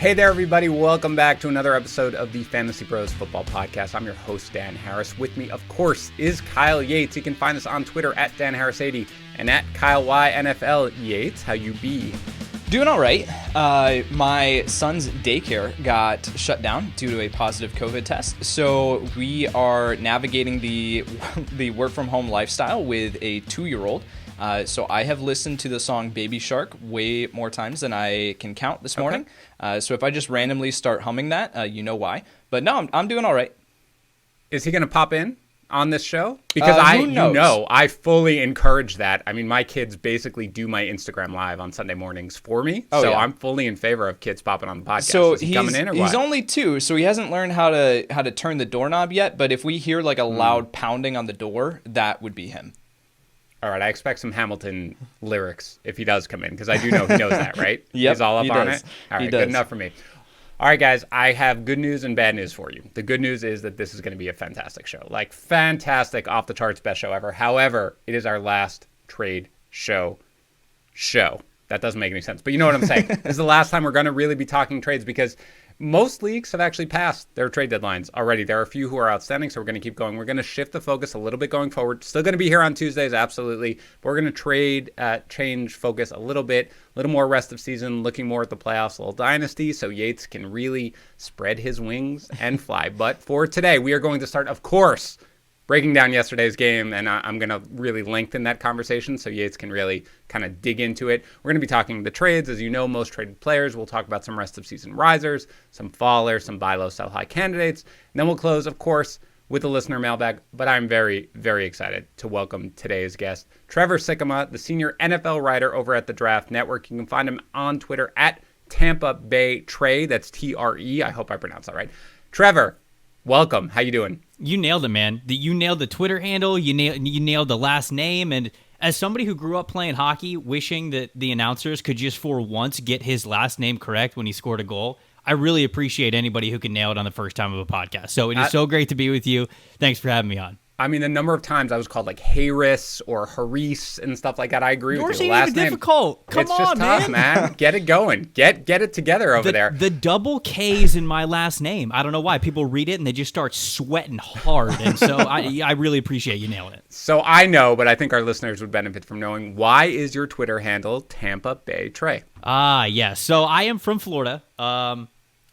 Hey there, everybody. Welcome back to another episode of the FantasyPros Football Podcast. I'm your host, Dan Harris. With me, of course, is Kyle Yates. You can find us on Twitter at DanHarris80 and at KyleYNFL. Yates, how you be? Doing all right. My son's daycare got shut down due to a positive COVID test. So we are navigating the work from home lifestyle with a 2-year-old. So I have listened to the song Baby Shark way more times than I can count this morning. So if I just randomly start humming that, you know why. But no, I'm doing all right. Is he going to pop in on this show? Because I fully encourage that. I mean, my kids basically do my Instagram live on Sunday mornings for me. I'm fully in favor of kids popping on the podcast. So is he coming in or what? He's only 2, so he hasn't learned how to turn the doorknob yet. But if we hear like a loud pounding on the door, that would be him. All right, I expect some Hamilton lyrics if he does come in, because I do know he knows that, right? Yep, he's all up on it? All right, good enough for me. All right, guys, I have good news and bad news for you. The good news is that this is going to be a fantastic show. Like, fantastic, off-the-charts, best show ever. However, it is our last trade show. That doesn't make any sense, but you know what I'm saying. This is the last time we're going to really be talking trades, because most leagues have actually passed their trade deadlines already. There are a few who are outstanding, so we're going to keep going. We're going to shift the focus a little bit going forward. Still going to be here on Tuesdays, absolutely. But we're going to change focus a little bit, a little more rest of season, looking more at the playoffs, a little dynasty, so Yates can really spread his wings and fly. But for today, we are going to start, of course, breaking down yesterday's game, and I'm going to really lengthen that conversation so Yates can really kind of dig into it. We're going to be talking the trades. As you know, most traded players. We'll talk about some rest of season risers, some fallers, some buy low, sell high candidates. And then we'll close, of course, with a listener mailbag. But I'm very, very excited to welcome today's guest, Trevor Sikkema, the senior NFL writer over at the Draft Network. You can find him on Twitter at Tampa Bay Trey. That's TRE. I hope I pronounced that right. Trevor, welcome. How you doing? You nailed it, man. You nailed the Twitter handle. You nailed the last name. And as somebody who grew up playing hockey, wishing that the announcers could just for once get his last name correct when he scored a goal, I really appreciate anybody who can nail it on the first time of a podcast. So it is so great to be with you. Thanks for having me on. I mean, the number of times I was called like Harris or Haris and stuff like that, I agree with you. Yours ain't even difficult. Come on, it's just tough, man. Get it going. Get it together over there. The double K's in my last name. I don't know why. People read it and they just start sweating hard. And so I really appreciate you nailing it. So I know, but I think our listeners would benefit from knowing, why is your Twitter handle Tampa Bay Trey? Yeah. So I am from Florida.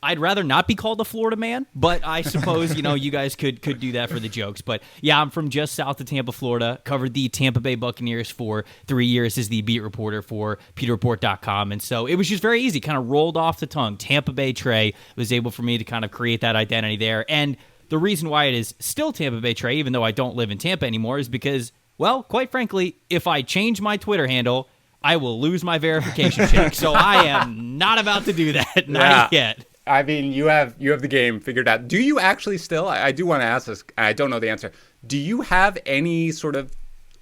I'd rather not be called a Florida man, but I suppose, you guys could do that for the jokes. But yeah, I'm from just south of Tampa, Florida. Covered the Tampa Bay Buccaneers for 3 years as the beat reporter for PeterReport.com. And so it was just very easy, kind of rolled off the tongue. Tampa Bay Trey was able for me to kind of create that identity there. And the reason why it is still Tampa Bay Trey, even though I don't live in Tampa anymore, is because, well, quite frankly, if I change my Twitter handle, I will lose my verification check. So I am not about to do that. Not yet. I mean, you have the game figured out. Do you actually still, I do want to ask this, I don't know the answer. Do you have any sort of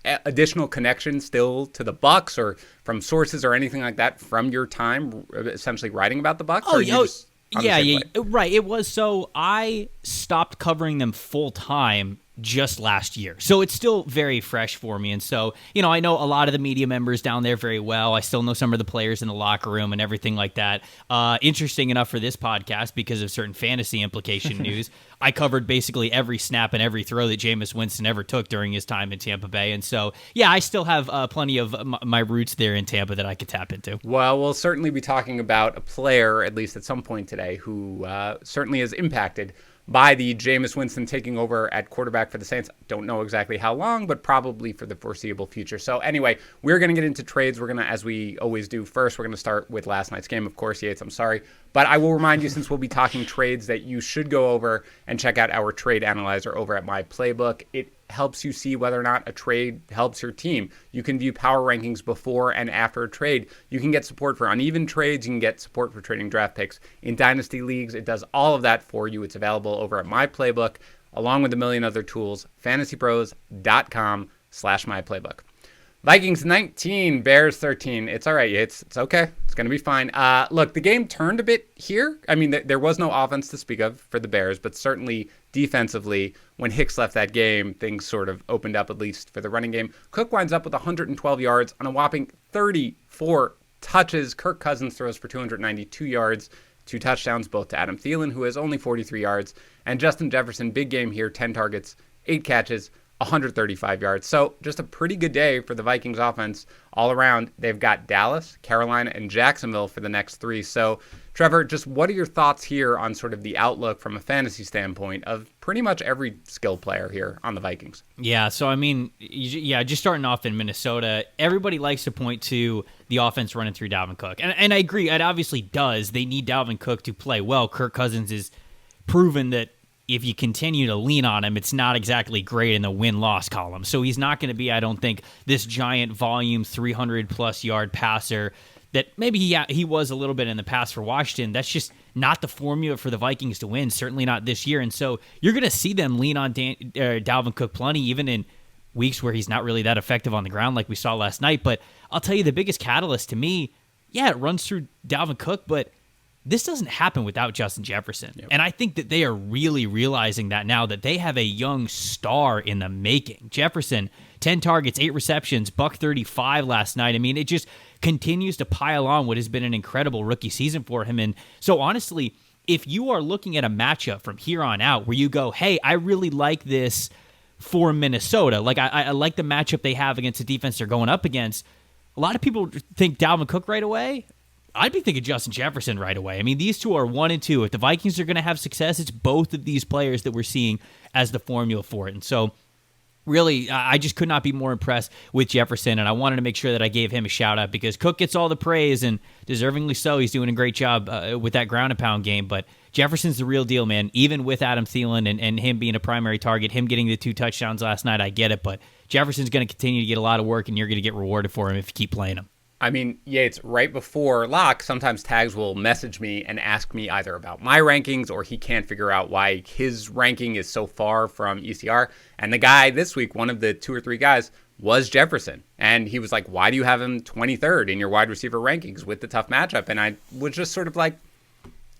additional connection still to the Bucs, or from sources or anything like that from your time essentially writing about the Bucs? Right. It was, so I stopped covering them full time just last year. So it's still very fresh for me. And so, I know a lot of the media members down there very well. I still know some of the players in the locker room and everything like that. Interesting enough for this podcast, because of certain fantasy implication news, I covered basically every snap and every throw that Jameis Winston ever took during his time in Tampa Bay. And so, yeah, I still have plenty of my roots there in Tampa that I could tap into. Well, we'll certainly be talking about a player, at least at some point today, who certainly is impacted by the Jameis Winston taking over at quarterback for the Saints. Don't know exactly how long, but probably for the foreseeable future. So anyway, we're going to get into trades. We're going to, as we always do first, we're going to start with last night's game. Of course, Yates, I'm sorry. But I will remind you, since we'll be talking trades, that you should go over and check out our trade analyzer over at My Playbook. It helps you see whether or not a trade helps your team. You can view power rankings before and after a trade. You can get support for uneven trades. You can get support for trading draft picks in dynasty leagues. It does all of that for you. It's available over at My Playbook, along with a million other tools. FantasyPros.com/MyPlaybook. Vikings 19, Bears 13. It's all right. It's okay. It's going to be fine. Look, the game turned a bit here. I mean, there was no offense to speak of for the Bears, but certainly defensively, when Hicks left that game, things sort of opened up, at least for the running game. Cook winds up with 112 yards on a whopping 34 touches. Kirk Cousins throws for 292 yards. 2 touchdowns, both to Adam Thielen, who has only 43 yards, and Justin Jefferson, big game here, 10 targets, 8 catches, 135 yards. So just a pretty good day for the Vikings offense all around. They've got Dallas, Carolina, and Jacksonville for the next 3. So, Trevor, just what are your thoughts here on sort of the outlook from a fantasy standpoint of pretty much every skill player here on the Vikings? Yeah, so I mean, just starting off in Minnesota, everybody likes to point to the offense running through Dalvin Cook. And I agree, it obviously does. They need Dalvin Cook to play well. Kirk Cousins is proven that if you continue to lean on him, it's not exactly great in the win-loss column. So he's not going to be, I don't think, this giant volume 300-plus yard passer that maybe he was a little bit in the past for Washington. That's just not the formula for the Vikings to win, certainly not this year. And so you're going to see them lean on Dalvin Cook plenty, even in weeks where he's not really that effective on the ground like we saw last night. But I'll tell you, the biggest catalyst to me, it runs through Dalvin Cook, but this doesn't happen without Justin Jefferson. Yep. And I think that they are really realizing that now, that they have a young star in the making. Jefferson, 10 targets, 8 receptions, $135 last night. I mean, it just continues to pile on what has been an incredible rookie season for him. And so honestly, if you are looking at a matchup from here on out where you go, hey, I really like this for Minnesota, like I like the matchup they have against the defense they're going up against, a lot of people think Dalvin Cook right away. I'd be thinking Justin Jefferson right away. I mean, these two are 1 and 2. If the Vikings are going to have success, it's both of these players that we're seeing as the formula for it. And so, really, I just could not be more impressed with Jefferson, and I wanted to make sure that I gave him a shout-out because Cook gets all the praise, and deservingly so. He's doing a great job with that ground-and-pound game, but Jefferson's the real deal, man. Even with Adam Thielen and him being a primary target, him getting the 2 touchdowns last night, I get it, but Jefferson's going to continue to get a lot of work, and you're going to get rewarded for him if you keep playing him. I mean, Yates, right before lock, sometimes Tags will message me and ask me either about my rankings or he can't figure out why his ranking is so far from ECR. And the guy this week, one of the 2 or 3 guys, was Jefferson. And he was like, why do you have him 23rd in your wide receiver rankings with the tough matchup? And I was just sort of like,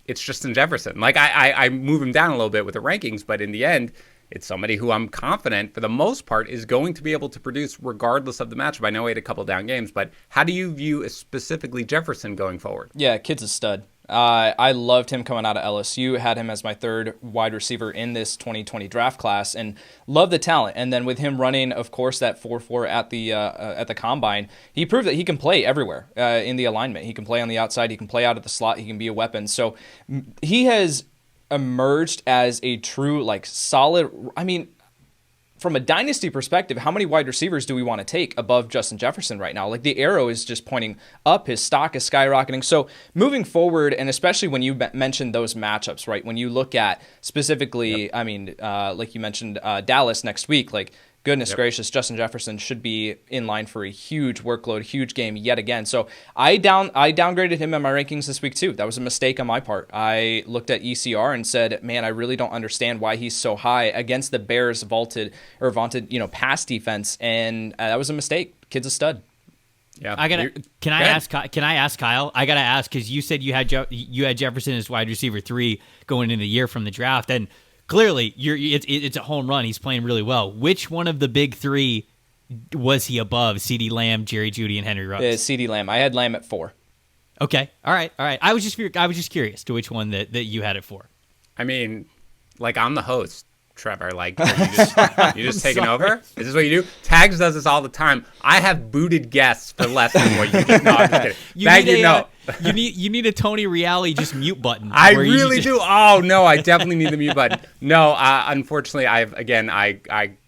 it's Justin Jefferson. Like, I move him down a little bit with the rankings, but in the end, it's somebody who I'm confident, for the most part, is going to be able to produce regardless of the matchup. I know he had a couple down games, but how do you view specifically Jefferson going forward? Yeah, kid's a stud. I loved him coming out of LSU, had him as my 3rd wide receiver in this 2020 draft class, and love the talent. And then with him running, of course, that 4.4 at the combine, he proved that he can play everywhere in the alignment. He can play on the outside, he can play out of the slot, he can be a weapon. So he has emerged as a true, like, solid. I mean, from a dynasty perspective, how many wide receivers do we want to take above Justin Jefferson right now? Like, the arrow is just pointing up. His stock is skyrocketing. So moving forward, and especially when you mentioned those matchups, right? When you look at specifically, I mean, like you mentioned, Dallas next week, like, goodness gracious, Justin Jefferson should be in line for a huge workload, huge game yet again. So I downgraded him in my rankings this week too. That was a mistake on my part. I looked at ECR and said, man, I really don't understand why he's so high against the Bears' vaunted, pass defense, and that was a mistake. Kid's a stud. Yeah. Can I ask Kyle? I gotta ask because you said you had Jefferson as wide receiver 3 going into the year from the draft, and clearly, it's a home run. He's playing really well. Which one of the big 3 was he above? CeeDee Lamb, Jerry Jeudy, and Henry Ruggs? CeeDee Lamb. I had Lamb at 4. Okay. All right. I was just curious to which one that you had it for. I mean, like, I'm the host, Trevor. Like, you just taking over? Is this what you do? Tags does this all the time. I have booted guests for less than what you do. No, I'm just kidding. You need a Tony Reale just mute button. I really do. Oh no, I definitely need the mute button. No, unfortunately, I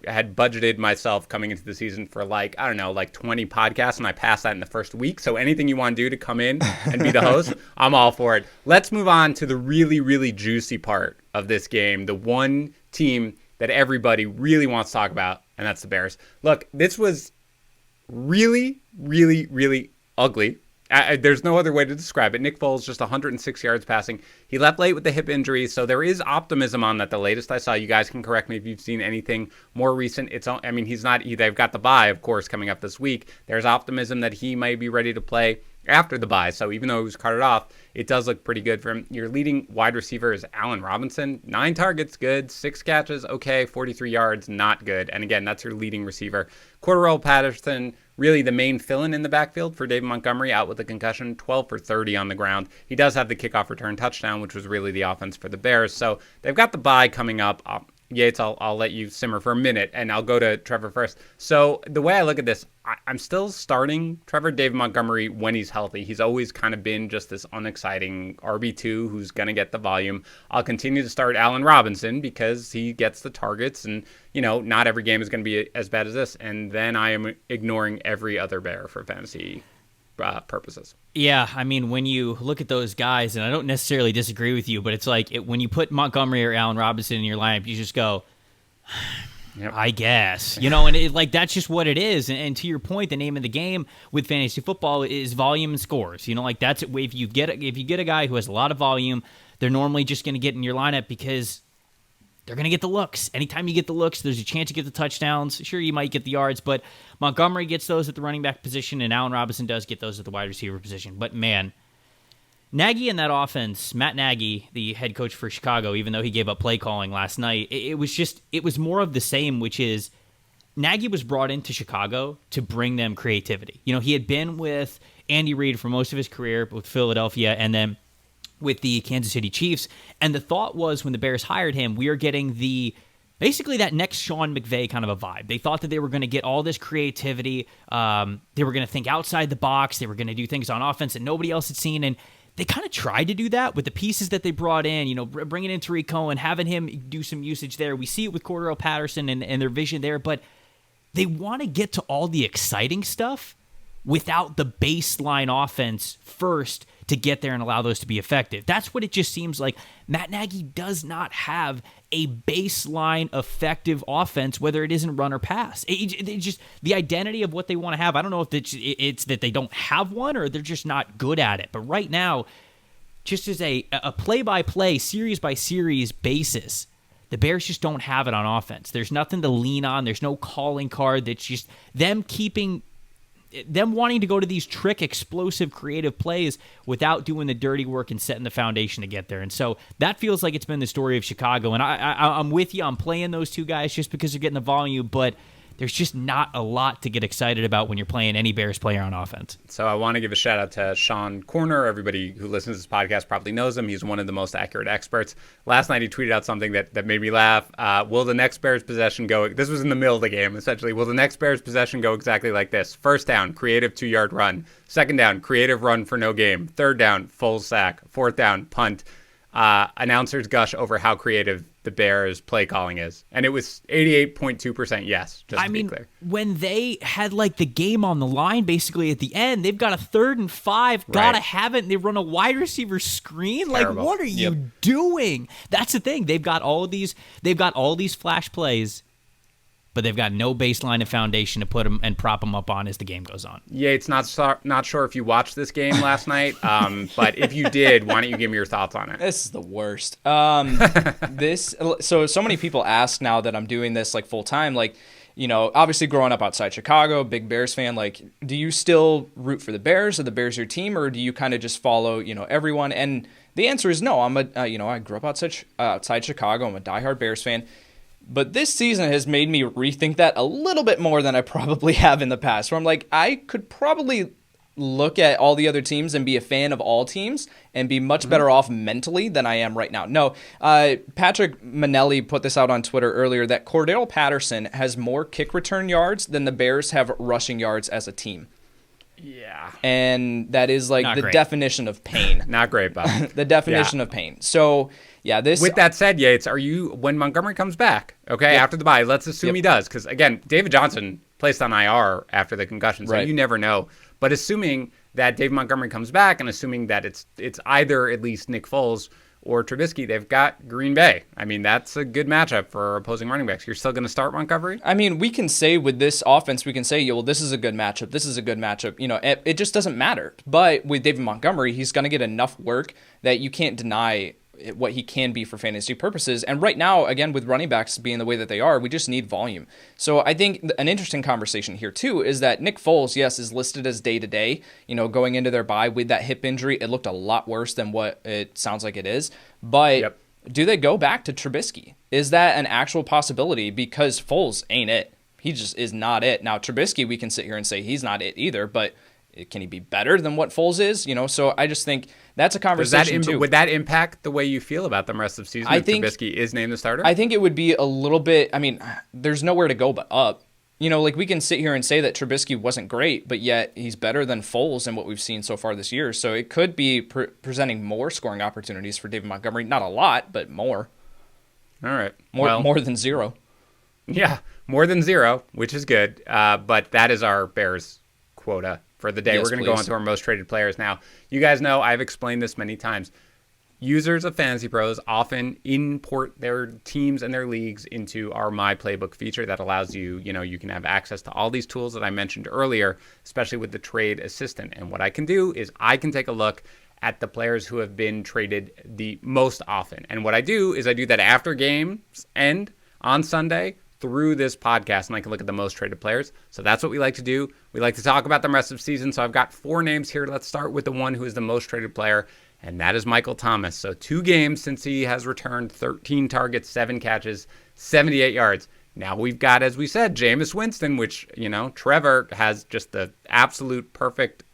had budgeted myself coming into the season for like 20 podcasts, and I passed that in the first week. So anything you want to do to come in and be the host, I'm all for it. Let's move on to the really, really juicy part of this game. The one team that everybody really wants to talk about, and that's the Bears. Look, this was really, really, really ugly. There's no other way to describe it. Nick Foles, just 106 yards passing. He left late with the hip injury, so there is optimism on that. The latest I saw, you guys can correct me if you've seen anything more recent. He's not. They've got the bye, of course, coming up this week. There's optimism that he may be ready to play. after the bye. So even though he was carted off, it does look pretty good for him. Your leading wide receiver is Allen Robinson. 9 targets, good. 6 catches, okay. 43 yards, not good. And again, that's your leading receiver. Cordarrelle Patterson, really the main fill-in in the backfield for David Montgomery, out with a concussion, 12 for 30 on the ground. He does have the kickoff return touchdown, which was really the offense for the Bears. So they've got the bye coming up. Yates, I'll let you simmer for a minute, and I'll go to Trevor first. So the way I look at this, I'm still starting Trevor David Montgomery when he's healthy. He's always kind of been just this unexciting RB2 who's going to get the volume. I'll continue to start Allen Robinson because he gets the targets, and, not every game is going to be as bad as this. And then I am ignoring every other Bear for fantasy purposes. Yeah, I mean, when you look at those guys, and I don't necessarily disagree with you, but it's like when you put Montgomery or Allen Robinson in your lineup, you just go, yep. I guess, and that's just what it is. And to your point, the name of the game with fantasy football is volume and scores. That's if you get a guy who has a lot of volume, they're normally just going to get in your lineup because they're going to get the looks. Anytime you get the looks, there's a chance you get the touchdowns. Sure, you might get the yards, but Montgomery gets those at the running back position, and Allen Robinson does get those at the wide receiver position. But, man, Nagy and that offense, Matt Nagy, the head coach for Chicago, even though he gave up play calling last night, it was more of the same, which is Nagy was brought into Chicago to bring them creativity. He had been with Andy Reid for most of his career with Philadelphia and then with the Kansas City Chiefs. And the thought was when the Bears hired him, we are getting basically that next Sean McVay kind of a vibe. They thought that they were going to get all this creativity. They were going to think outside the box. They were going to do things on offense that nobody else had seen. And they kind of tried to do that with the pieces that they brought in, bringing in Tariq Cohen, having him do some usage there. We see it with Cordarrelle Patterson and their vision there. But they want to get to all the exciting stuff without the baseline offense first to get there and allow those to be effective. That's what it just seems like. Matt Nagy does not have a baseline effective offense, whether it isn't run or pass. It just the identity of what they want to have. I don't know if it's that they don't have one or they're just not good at it. But right now, just as a play-by-play, series-by-series basis, the Bears just don't have it on offense. There's nothing to lean on. There's no calling card. That's just them wanting to go to these trick, explosive, creative plays without doing the dirty work and setting the foundation to get there. And so that feels like it's been the story of Chicago. And I'm with you. I'm playing those two guys just because they're getting the volume, but there's just not a lot to get excited about when you're playing any Bears player on offense. So I want to give a shout out to Sean Corner. Everybody who listens to this podcast probably knows him. He's one of the most accurate experts. Last night he tweeted out something that made me laugh. Will the next Bears possession go? This was in the middle of the game, essentially. Will the next Bears possession go exactly like this? First down, creative 2-yard run. Second down, creative run for no game. Third down, full sack. Fourth down, punt. Announcers gush over how creative the Bears play calling is. And it was 88.2% yes, just to be clear. When they had the game on the line basically at the end, they've got a 3rd and 5, gotta have it, and they run a wide receiver screen. Terrible. What are you doing? That's the thing. They've got all these flash plays, but they've got no baseline and foundation to put them and prop them up on as the game goes on. Yeah, it's not sure if you watched this game last night, but if you did, why don't you give me your thoughts on it? This is the worst. So many people ask now that I'm doing this full time, obviously growing up outside Chicago, big Bears fan, do you still root for the Bears? Are the Bears your team, or do you kind of just follow, everyone? And the answer is no. I grew up outside Chicago. I'm a diehard Bears fan. But this season has made me rethink that a little bit more than I probably have in the past. Where I'm I could probably look at all the other teams and be a fan of all teams and be much better off mentally than I am right now. No, Patrick Manelli put this out on Twitter earlier that Cordarrelle Patterson has more kick return yards than the Bears have rushing yards as a team. Yeah. And that is the definition of pain. Not great, Bob. The definition of pain. So, yeah, this. With that said, Yates, when Montgomery comes back, after the bye, let's assume he does. Because, again, David Johnson placed on IR after the concussion, so you never know. But assuming that Dave Montgomery comes back and assuming that it's either at least Nick Foles or Trubisky, they've got Green Bay. That's a good matchup for opposing running backs. You're still going to start Montgomery? We can say with this offense, this is a good matchup. This is a good matchup. It just doesn't matter. But with David Montgomery, he's going to get enough work that you can't deny what he can be for fantasy purposes. And right now, again, with running backs being the way that they are, we just need volume. So I think an interesting conversation here too is that Nick Foles, yes, is listed as day-to-day, going into their bye with that hip injury. It looked a lot worse than what it sounds like it is. But do they go back to Trubisky? Is that an actual possibility? Because Foles ain't it. He just is not it. Now, Trubisky, we can sit here and say he's not it either, but can he be better than what Foles is? So I just think that's a conversation too. Would that impact the way you feel about the rest of the season if Trubisky is named the starter? I think it would be a little bit, there's nowhere to go but up. We can sit here and say that Trubisky wasn't great, but yet he's better than Foles in what we've seen so far this year. So it could be presenting more scoring opportunities for David Montgomery. Not a lot, but more. All right. More than zero. Yeah, more than zero, which is good. But that is our Bears quota for the day. Yes, we're going to go on to our most traded players now. You guys know I've explained this many times. Users of FantasyPros often import their teams and their leagues into our My Playbook feature that allows you, you can have access to all these tools that I mentioned earlier, especially with the trade assistant. And what I can do is I can take a look at the players who have been traded the most often. And what I do is I do that after games end on Sunday through this podcast, and I can look at the most traded players. So that's what we like to do. We like to talk about the rest of the season. So I've got 4 names here. Let's start with the one who is the most traded player, and that is Michael Thomas. So 2 games since he has returned, 13 targets, 7 catches, 78 yards. Now we've got, as we said, Jameis Winston, which, Trevor has just the absolute perfect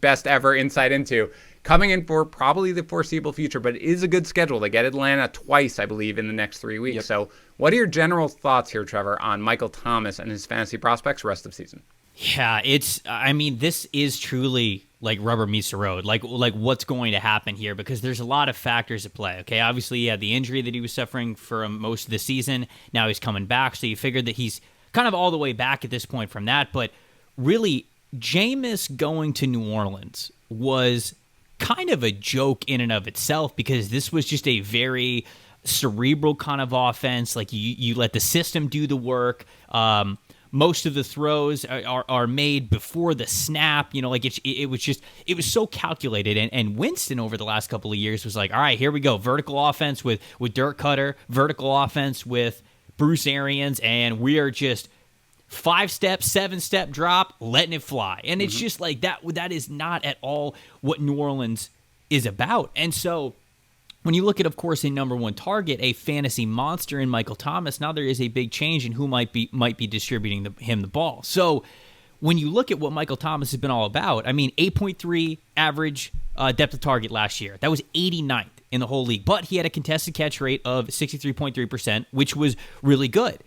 best ever insight into, coming in for probably the foreseeable future, but it is a good schedule. They get Atlanta twice, I believe, in the next 3 weeks. Yep. So what are your general thoughts here, Trevor, on Michael Thomas and his fantasy prospects rest of the season? Yeah, this is truly like rubber meets the road, like what's going to happen here, because there's a lot of factors at play. Okay, obviously he had the injury that he was suffering for most of the season. Now he's coming back, so you figured that he's kind of all the way back at this point from that. But really, Jameis going to New Orleans was kind of a joke in and of itself, because this was just a very cerebral kind of offense. Like you let the system do the work. Most of the throws are made before the snap. It was so calculated. And Winston over the last couple of years was like, all right, here we go. Vertical offense with Dirk Cutter, vertical offense with Bruce Arians, and we are just 5-step, 7-step drop, letting it fly. And it's just like that. That is not at all what New Orleans is about. And so when you look at, of course, a number 1 target, a fantasy monster in Michael Thomas, now there is a big change in who might be distributing him the ball. So when you look at what Michael Thomas has been all about, 8.3 average depth of target last year. That was 89th in the whole league. But he had a contested catch rate of 63.3%, which was really good.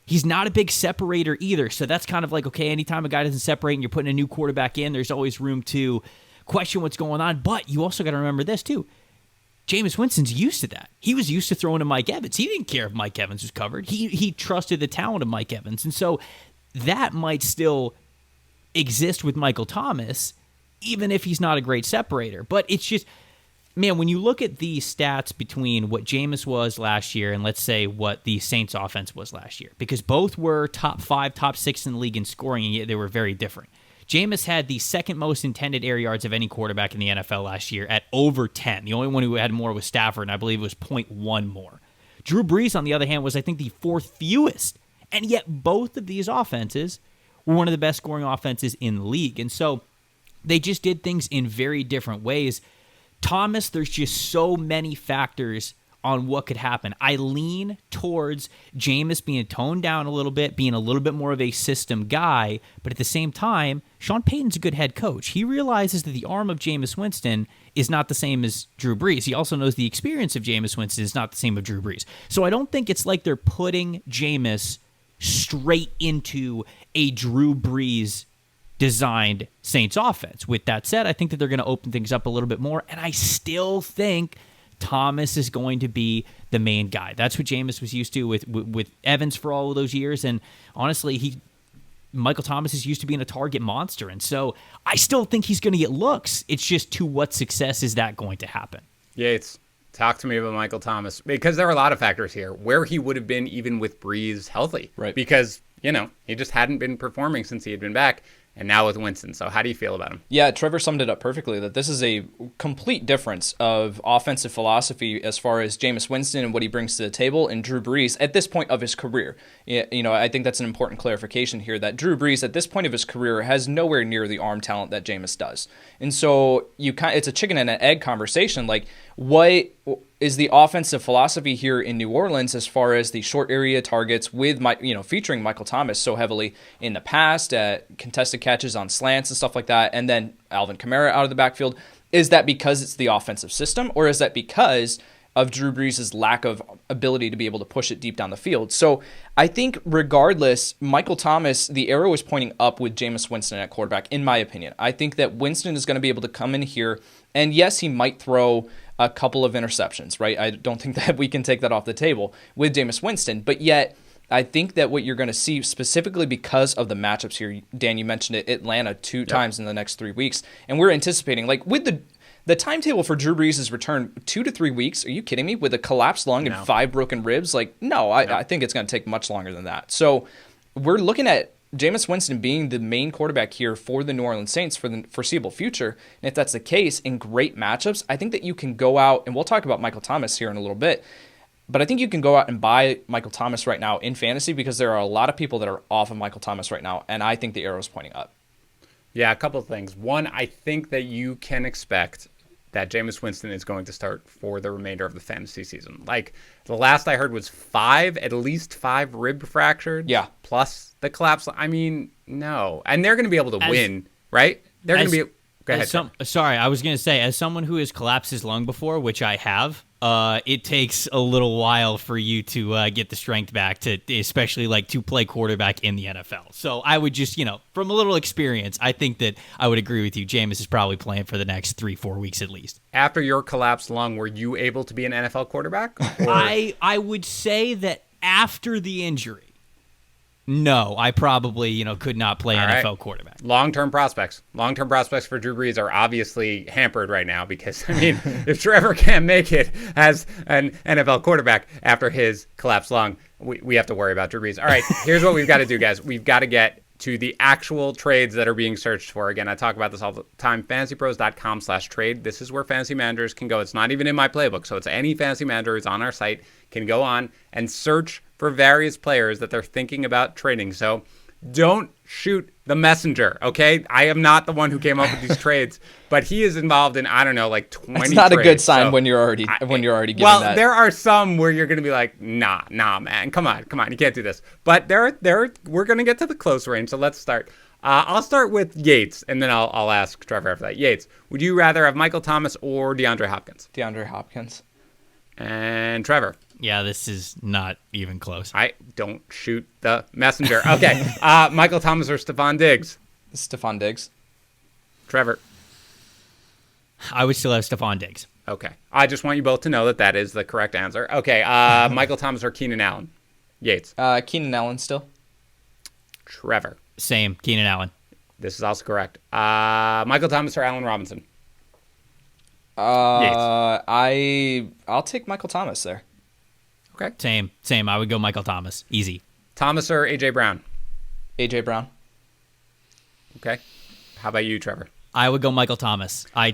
He's not a big separator either, so that's kind of like, okay, anytime a guy doesn't separate and you're putting a new quarterback in, there's always room to question what's going on. But you also got to remember this too. Jameis Winston's used to that. He was used to throwing to Mike Evans. He didn't care if Mike Evans was covered. He trusted the talent of Mike Evans. And so that might still exist with Michael Thomas, even if he's not a great separator. But it's just, man, when you look at the stats between what Jameis was last year and let's say what the Saints offense was last year, because both were top 5, top 6 in the league in scoring, and yet they were very different. Jameis had the second most intended air yards of any quarterback in the NFL last year at over 10. The only one who had more was Stafford, and I believe it was 0.1 more. Drew Brees, on the other hand, was, I think, the 4th fewest. And yet both of these offenses were one of the best scoring offenses in the league. And so they just did things in very different ways. Thomas, there's just so many factors on what could happen. I lean towards Jameis being toned down a little bit, being a little bit more of a system guy, but at the same time, Sean Payton's a good head coach. He realizes that the arm of Jameis Winston is not the same as Drew Brees. He also knows the experience of Jameis Winston is not the same as Drew Brees. So I don't think it's like they're putting Jameis straight into a Drew Brees designed Saints offense. With that said, I think that they're going to open things up a little bit more, and I still think Thomas is going to be the main guy. That's what Jameis was used to with Evans for all of those years, and honestly, Michael Thomas is used to being a target monster, and so I still think he's going to get looks. It's just to what success is that going to happen? Yates, talk to me about Michael Thomas, because there are a lot of factors here where he would have been even with Brees healthy, right? Because he just hadn't been performing since he had been back. and now with Winston. So how do you feel about him? Yeah, Trevor summed it up perfectly, that this is a complete difference of offensive philosophy as far as Jameis Winston and what he brings to the table, and Drew Brees at this point of his career. I think that's an important clarification here, that Drew Brees at this point of his career has nowhere near the arm talent that Jameis does. And so it's a chicken and an egg conversation. Like, what is the offensive philosophy here in New Orleans as far as the short area targets with featuring Michael Thomas so heavily in the past at contested catches on slants and stuff like that, and then Alvin Kamara out of the backfield? Is that because it's the offensive system, or is that because of Drew Brees' lack of ability to be able to push it deep down the field? So I think regardless, Michael Thomas, the arrow is pointing up with Jameis Winston at quarterback, in my opinion. I think that Winston is going to be able to come in here, and yes, he might throw a couple of interceptions, right? I don't think that we can take that off the table with Jameis Winston, but yet I think that what you're going to see specifically because of the matchups here, Dan, you mentioned it, Atlanta two times in the next 3 weeks, and we're anticipating, like, with the timetable for Drew Brees' return, 2 to 3 weeks. Are you kidding me? With a collapsed lung and 5 broken ribs? Like, no, I think it's going to take much longer than that. So we're looking at Jameis Winston being the main quarterback here for the New Orleans Saints for the foreseeable future. And if that's the case, in great matchups, I think that you can go out, and we'll talk about Michael Thomas here in a little bit, but I think you can go out and buy Michael Thomas right now in fantasy, because there are a lot of people that are off of Michael Thomas right now, and I think the arrow is pointing up. Yeah, a couple of things. One, I think that you can expect that Jameis Winston is going to start for the remainder of the fantasy season. Like, the last I heard was at least 5 rib fractured. Yeah. Plus the collapse. I mean, no. And they're going to be able to win, right? They're going to be... Go ahead. Sorry, I was going to say, as someone who has collapsed his lung before, which I have, it takes a little while for you to get the strength back to, especially like to play quarterback in the NFL. So I would just, from a little experience, I think that I would agree with you. Jameis is probably playing for the next 3-4 weeks at least. After your collapsed lung, were you able to be an NFL quarterback? I would say that after the injury, no, I probably, could not play NFL quarterback. Long-term prospects for Drew Brees are obviously hampered right now because, if Trevor can't make it as an NFL quarterback after his collapsed lung, we have to worry about Drew Brees. All right, here's what we've got to do, guys. We've got to get to the actual trades that are being searched for. Again, I talk about this all the time. FantasyPros.com/trade. This is where fantasy managers can go. It's not even in my playbook, so it's any fantasy manager who's on our site can go on and search for various players that they're thinking about trading. So don't shoot the messenger, okay? I am not the one who came up with these trades, but he is involved in, I don't know, like 20 trades. It's not a good sign when you're already giving that. Well, there are some where you're going to be like, nah, man, come on, you can't do this. But we're going to get to the close range, so let's start. I'll start with Yates, and then I'll ask Trevor after that. Yates, would you rather have Michael Thomas or DeAndre Hopkins? DeAndre Hopkins. And Trevor? Yeah, this is not even close. I don't shoot the messenger. Okay. Michael Thomas or Stephon Diggs? Stephon Diggs. Trevor? I would still have Stephon Diggs. Okay. I just want you both to know that is the correct answer. Okay. Michael Thomas or Keenan Allen? Yates? Keenan Allen still. Trevor? Same. Keenan Allen. This is also correct. Michael Thomas or Allen Robinson? I'll take Michael Thomas there. Okay. Same. I would go Michael Thomas. Easy. Thomas or A.J. Brown? A.J. Brown. Okay. How about you, Trevor? I would go Michael Thomas. I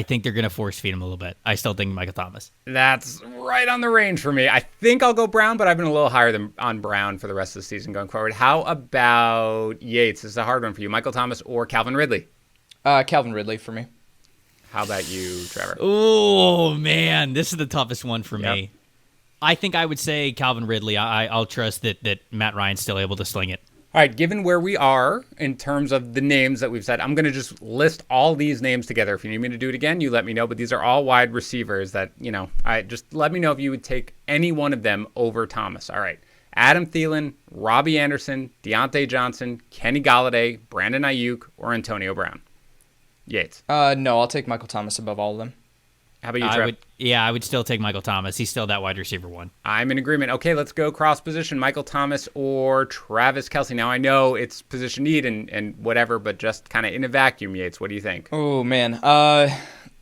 think they're going to force feed him a little bit. I still think Michael Thomas. That's right on the range for me. I think I'll go Brown, but I've been a little higher on Brown for the rest of the season going forward. How about Yates? This is a hard one for you. Michael Thomas or Calvin Ridley? Calvin Ridley for me. How about you, Trevor? Oh, man. This is the toughest one for me. I think I would say Calvin Ridley. I'll trust that Matt Ryan's still able to sling it. All right, given where we are in terms of the names that we've said, I'm going to just list all these names together. If you need me to do it again, you let me know. But these are all wide receivers that, just let me know if you would take any one of them over Thomas. All right. Adam Thielen, Robby Anderson, Deontay Johnson, Kenny Golladay, Brandon Ayuk, or Antonio Brown. Yates. No, I'll take Michael Thomas above all of them. How about you, Trev? I would still take Michael Thomas. He's still that wide receiver one. I'm in agreement. Okay, let's go cross position. Michael Thomas or Travis Kelce. Now, I know it's position need and whatever, but just kind of in a vacuum, Yates. What do you think? Oh, man.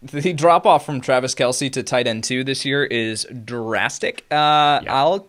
The drop-off from Travis Kelce to tight end 2 this year is drastic. I'll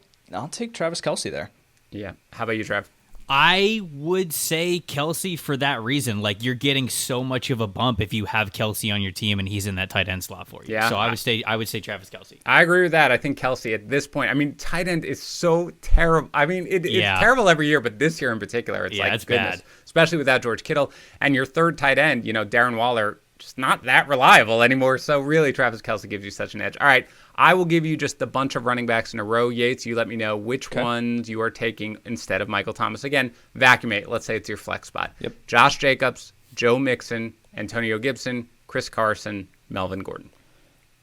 take Travis Kelce there. Yeah. How about you, Trev? I would say Kelce for that reason. Like, you're getting so much of a bump if you have Kelce on your team and he's in that tight end slot for you. Yeah. So I would say Travis Kelce. I agree with that. I think Kelce at this point, I mean, tight end is so terrible. I mean, it's terrible every year, but this year in particular, it's like, it's goodness. bad. Especially without George Kittle. And your third tight end, Darren Waller, just not that reliable anymore. So really, Travis Kelce gives you such an edge. All right, I will give you just a bunch of running backs in a row. Yates, you let me know which ones you are taking instead of Michael Thomas. Again, vacuumate. Let's say it's your flex spot. Yep. Josh Jacobs, Joe Mixon, Antonio Gibson, Chris Carson, Melvin Gordon.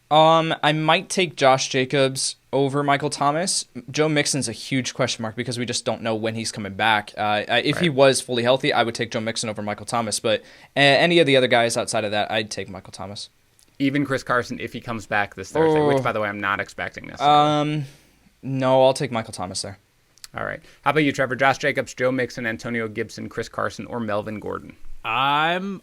I might take Josh Jacobs over Michael Thomas. Joe Mixon's a huge question mark because we just don't know when he's coming back. If he was fully healthy, I would take Joe Mixon over Michael Thomas. But any of the other guys outside of that, I'd take Michael Thomas. Even Chris Carson, if he comes back this Thursday, which, by the way, I'm not expecting this. No, I'll take Michael Thomas there. All right. How about you, Trevor? Josh Jacobs, Joe Mixon, Antonio Gibson, Chris Carson, or Melvin Gordon? I'm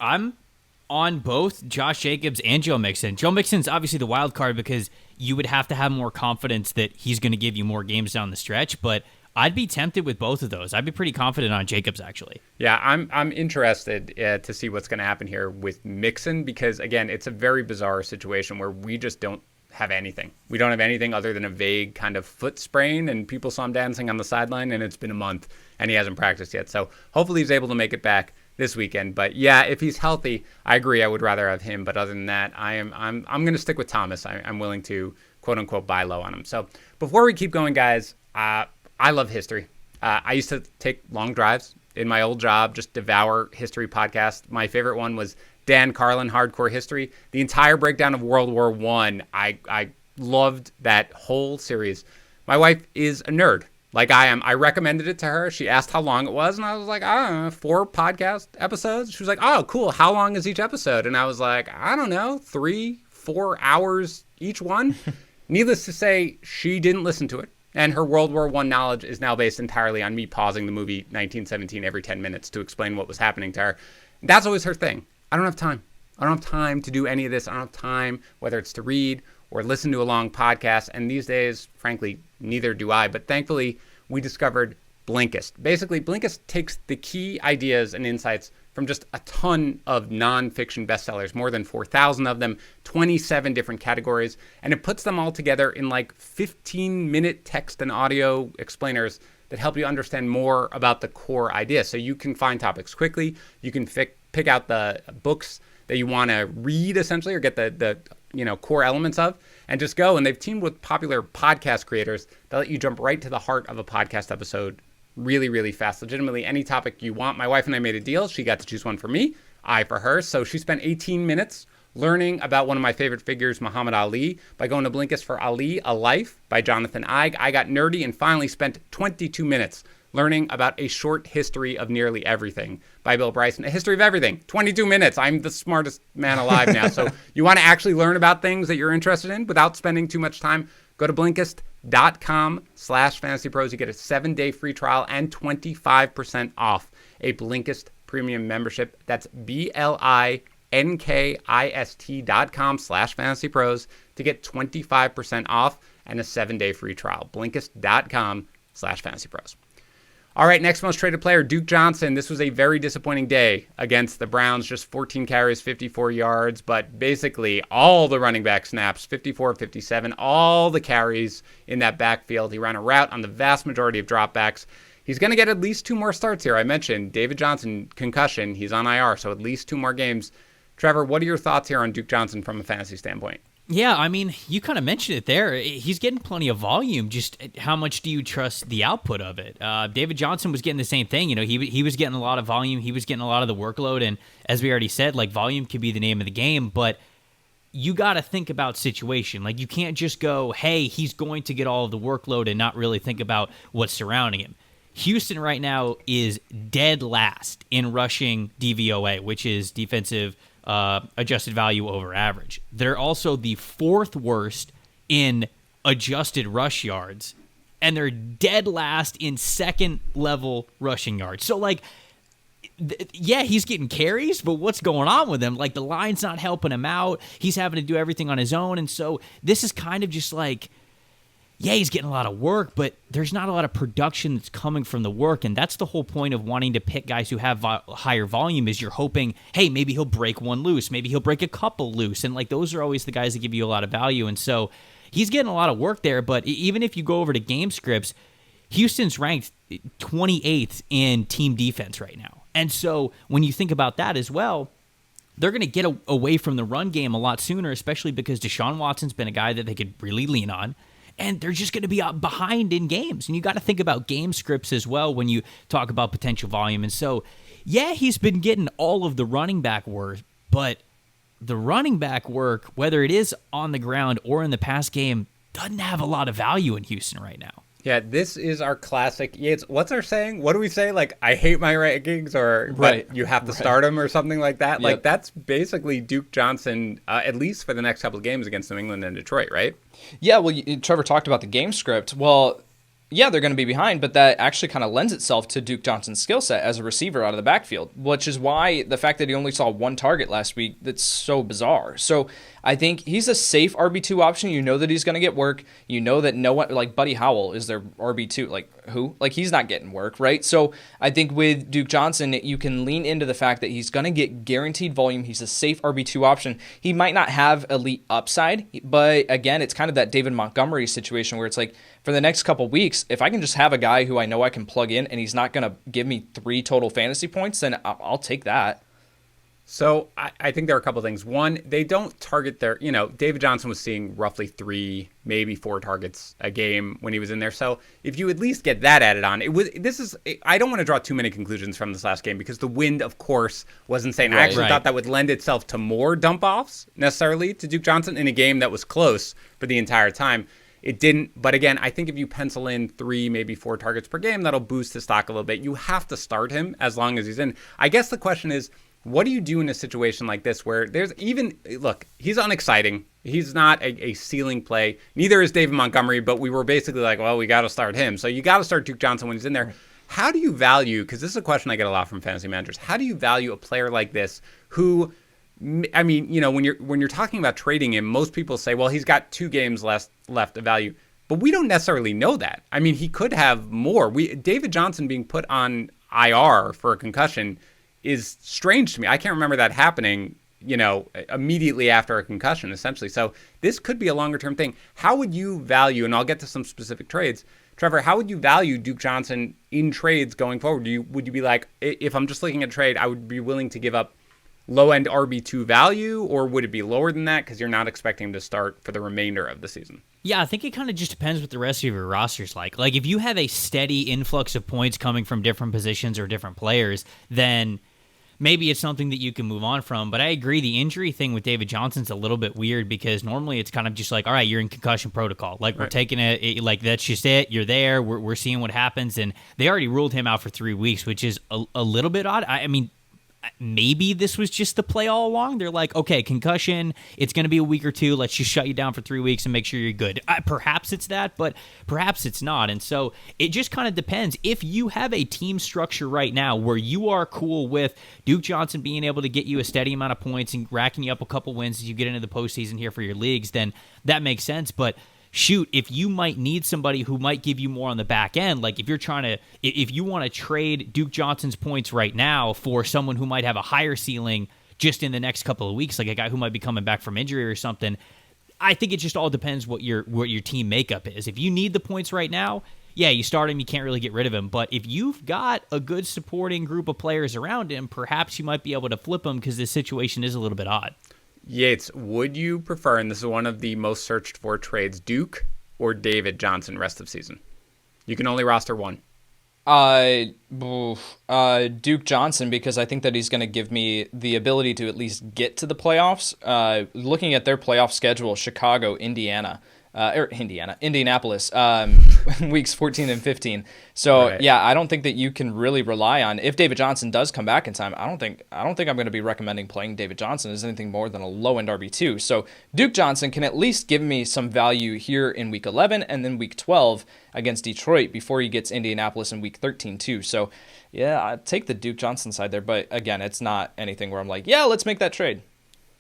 on both Josh Jacobs and Joe Mixon. Joe Mixon's obviously the wild card because you would have to have more confidence that he's going to give you more games down the stretch, but I'd be tempted with both of those. I'd be pretty confident on Jacobs, actually. Yeah, I'm interested to see what's going to happen here with Mixon because, again, it's a very bizarre situation where we just don't have anything. We don't have anything other than a vague kind of foot sprain, and people saw him dancing on the sideline, and it's been a month, and he hasn't practiced yet. So hopefully he's able to make it back this weekend. But yeah, if he's healthy, I agree. I would rather have him. But other than that, I'm going to stick with Thomas. I'm willing to quote unquote buy low on him. So before we keep going, guys, I love history. I used to take long drives in my old job, just devour history podcasts. My favorite one was Dan Carlin, Hardcore History. The entire breakdown of World War I. I loved that whole series. My wife is a nerd. Like I am. I recommended it to her. She asked how long it was, and I was like, I don't know, 4 podcast episodes. She was like, oh, cool. How long is each episode? And I was like, I don't know, 3-4 hours each one. Needless to say, she didn't listen to it. And her World War I knowledge is now based entirely on me pausing the movie 1917 every 10 minutes to explain what was happening to her. That's always her thing. I don't have time. I don't have time to do any of this. I don't have time, whether it's to read or listen to a long podcast. And these days, frankly, neither do I. But thankfully, we discovered Blinkist. Basically, Blinkist takes the key ideas and insights from just a ton of nonfiction bestsellers, more than 4,000 of them, 27 different categories, and it puts them all together in like 15-minute text and audio explainers that help you understand more about the core idea. So you can find topics quickly. You can pick out the books that you want to read, essentially, or get the core elements of, and just go. And they've teamed with popular podcast creators that let you jump right to the heart of a podcast episode really, really fast. Legitimately, any topic you want. My wife and I made a deal. She got to choose one for me, I for her. So she spent 18 minutes learning about one of my favorite figures, Muhammad Ali, by going to Blinkist for Ali, A Life by Jonathan Eig. I got nerdy and finally spent 22 minutes learning about A Short History of Nearly Everything by Bill Bryson. A history of everything. 22 minutes. I'm the smartest man alive now. So you want to actually learn about things that you're interested in without spending too much time, go to Blinkist.com/FantasyPros. You get a 7-day free trial and 25% off a Blinkist premium membership. That's BLINKIST.com/FantasyPros to get 25% off and a 7-day free trial. Blinkist.com/FantasyPros. All right, next most traded player, Duke Johnson. This was a very disappointing day against the Browns. Just 14 carries, 54 yards, but basically all the running back snaps, 54, 57, all the carries in that backfield. He ran a route on the vast majority of dropbacks. He's going to get at least 2 more starts here. I mentioned David Johnson, concussion. He's on IR, so at least 2 more games. Trevor, what are your thoughts here on Duke Johnson from a fantasy standpoint? Yeah, I mean, you kind of mentioned it there. He's getting plenty of volume. Just how much do you trust the output of it? David Johnson was getting the same thing. He was getting a lot of volume. He was getting a lot of the workload. And as we already said, like, volume could be the name of the game. But you got to think about situation. Like, you can't just go, hey, he's going to get all of the workload and not really think about what's surrounding him. Houston right now is dead last in rushing DVOA, which is defensive adjusted value over average. They're also the 4th worst in adjusted rush yards, and they're dead last in second level rushing yards. So, like, yeah, he's getting carries, but what's going on with him? Like, the line's not helping him out. He's having to do everything on his own. And so this is kind of just like, yeah, he's getting a lot of work, but there's not a lot of production that's coming from the work, and that's the whole point of wanting to pick guys who have higher volume is you're hoping, hey, maybe he'll break one loose, maybe he'll break a couple loose, and like those are always the guys that give you a lot of value, and so he's getting a lot of work there, but even if you go over to game scripts, Houston's ranked 28th in team defense right now, and so when you think about that as well, they're going to get away from the run game a lot sooner, especially because Deshaun Watson's been a guy that they could really lean on. And they're just going to be behind in games. And you got to think about game scripts as well when you talk about potential volume. And so, yeah, he's been getting all of the running back work, but the running back work, whether it is on the ground or in the pass game, doesn't have a lot of value in Houston right now. Yeah, this is our classic. Yates, what's our saying? What do we say? Like, I hate my rankings, or right. You have to start him, or something like that. Yep. Like, that's basically Duke Johnson, at least for the next couple of games against New England and Detroit, right? Yeah, well, Trevor talked about the game script. Well, yeah, they're going to be behind, but that actually kind of lends itself to Duke Johnson's skill set as a receiver out of the backfield, which is why the fact that he only saw one target last week, that's so bizarre. So I think he's a safe RB2 option. You know that he's going to get work. You know that no one, like Buddy Howell is their RB2. Like, who? Like, he's not getting work, right? So I think with Duke Johnson, you can lean into the fact that he's going to get guaranteed volume. He's a safe RB2 option. He might not have elite upside, but again, it's kind of that David Montgomery situation where it's like, for the next couple weeks, if I can just have a guy who I know I can plug in and he's not going to give me 3 total fantasy points, then I'll take that. So I think there are a couple of things. One, they don't target their, David Johnson was seeing roughly 3, maybe 4 targets a game when he was in there. So if you at least get that added on, I don't want to draw too many conclusions from this last game because the wind, of course, was insane. Right. I actually thought that would lend itself to more dump-offs necessarily to Duke Johnson in a game that was close for the entire time. It didn't, but again, I think if you pencil in 3, maybe 4 targets per game, that'll boost his stock a little bit. You have to start him as long as he's in. I guess the question is, what do you do in a situation like this where look, he's unexciting. He's not a ceiling play. Neither is David Montgomery, but we were basically like, well, we got to start him. So you got to start Duke Johnson when he's in there. How do you value, because this is a question I get a lot from fantasy managers, how do you value a player like this who, I mean, when you're talking about trading him, most people say, well, he's got 2 games left of value. But we don't necessarily know that. I mean, he could have more. David Johnson being put on IR for a concussion is strange to me. I can't remember that happening, immediately after a concussion, essentially. So this could be a longer-term thing. How would you value, and I'll get to some specific trades, Trevor, how would you value Duke Johnson in trades going forward? Would you be like, if I'm just looking at a trade, I would be willing to give up low-end RB2 value, or would it be lower than that because you're not expecting him to start for the remainder of the season? Yeah, I think it kind of just depends what the rest of your roster's like. Like, if you have a steady influx of points coming from different positions or different players, then maybe it's something that you can move on from. But I agree, the injury thing with David Johnson's a little bit weird because normally it's kind of just like, all right, you're in concussion protocol. Like, we're taking it, like, that's just it. You're there. We're seeing what happens. And they already ruled him out for 3 weeks, which is a little bit odd. I mean, maybe this was just the play all along. They're like, okay, concussion, it's going to be a week or 2. Let's just shut you down for 3 weeks and make sure you're good. Perhaps it's that, but perhaps it's not. And so it just kind of depends. If you have a team structure right now where you are cool with Duke Johnson being able to get you a steady amount of points and racking you up a couple wins as you get into the postseason here for your leagues, then that makes sense. But shoot, if you might need somebody who might give you more on the back end, like if you want to trade Duke Johnson's points right now for someone who might have a higher ceiling just in the next couple of weeks, like a guy who might be coming back from injury or something, I think it just all depends what your team makeup is. If you need the points right now, yeah, you start him, you can't really get rid of him. But if you've got a good supporting group of players around him, perhaps you might be able to flip him because this situation is a little bit odd. Yates, would you prefer, and this is one of the most searched for trades, Duke or David Johnson rest of season? You can only roster one. Duke Johnson, because I think that he's going to give me the ability to at least get to the playoffs. Looking at their playoff schedule, Chicago, Indianapolis, weeks 14 and 15. So right. Yeah, I don't think that you can really rely on, if David Johnson does come back in time, I don't think I'm going to be recommending playing David Johnson as anything more than a low end RB2. So Duke Johnson can at least give me some value here in week 11 and then week 12 against Detroit before he gets Indianapolis in week 13 too. So yeah, I'd take the Duke Johnson side there, but again, it's not anything where I'm like, yeah, let's make that trade.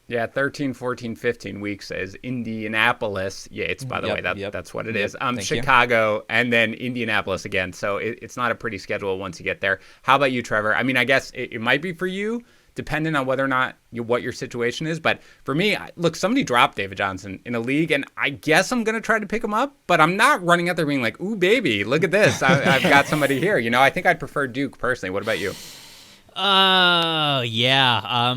Yeah, 13, 14, 15 weeks is Indianapolis. Yates, by the way, that's what it is. Chicago, and then Indianapolis again. So it's not a pretty schedule once you get there. How about you, Trevor? I mean, I guess it might be for you, depending on whether or not what your situation is. But for me, look, somebody dropped David Johnson in a league, and I guess I'm going to try to pick him up. But I'm not running out there being like, ooh, baby, look at this. I've got somebody here. You know, I think I'd prefer Duke personally. What about you? Yeah.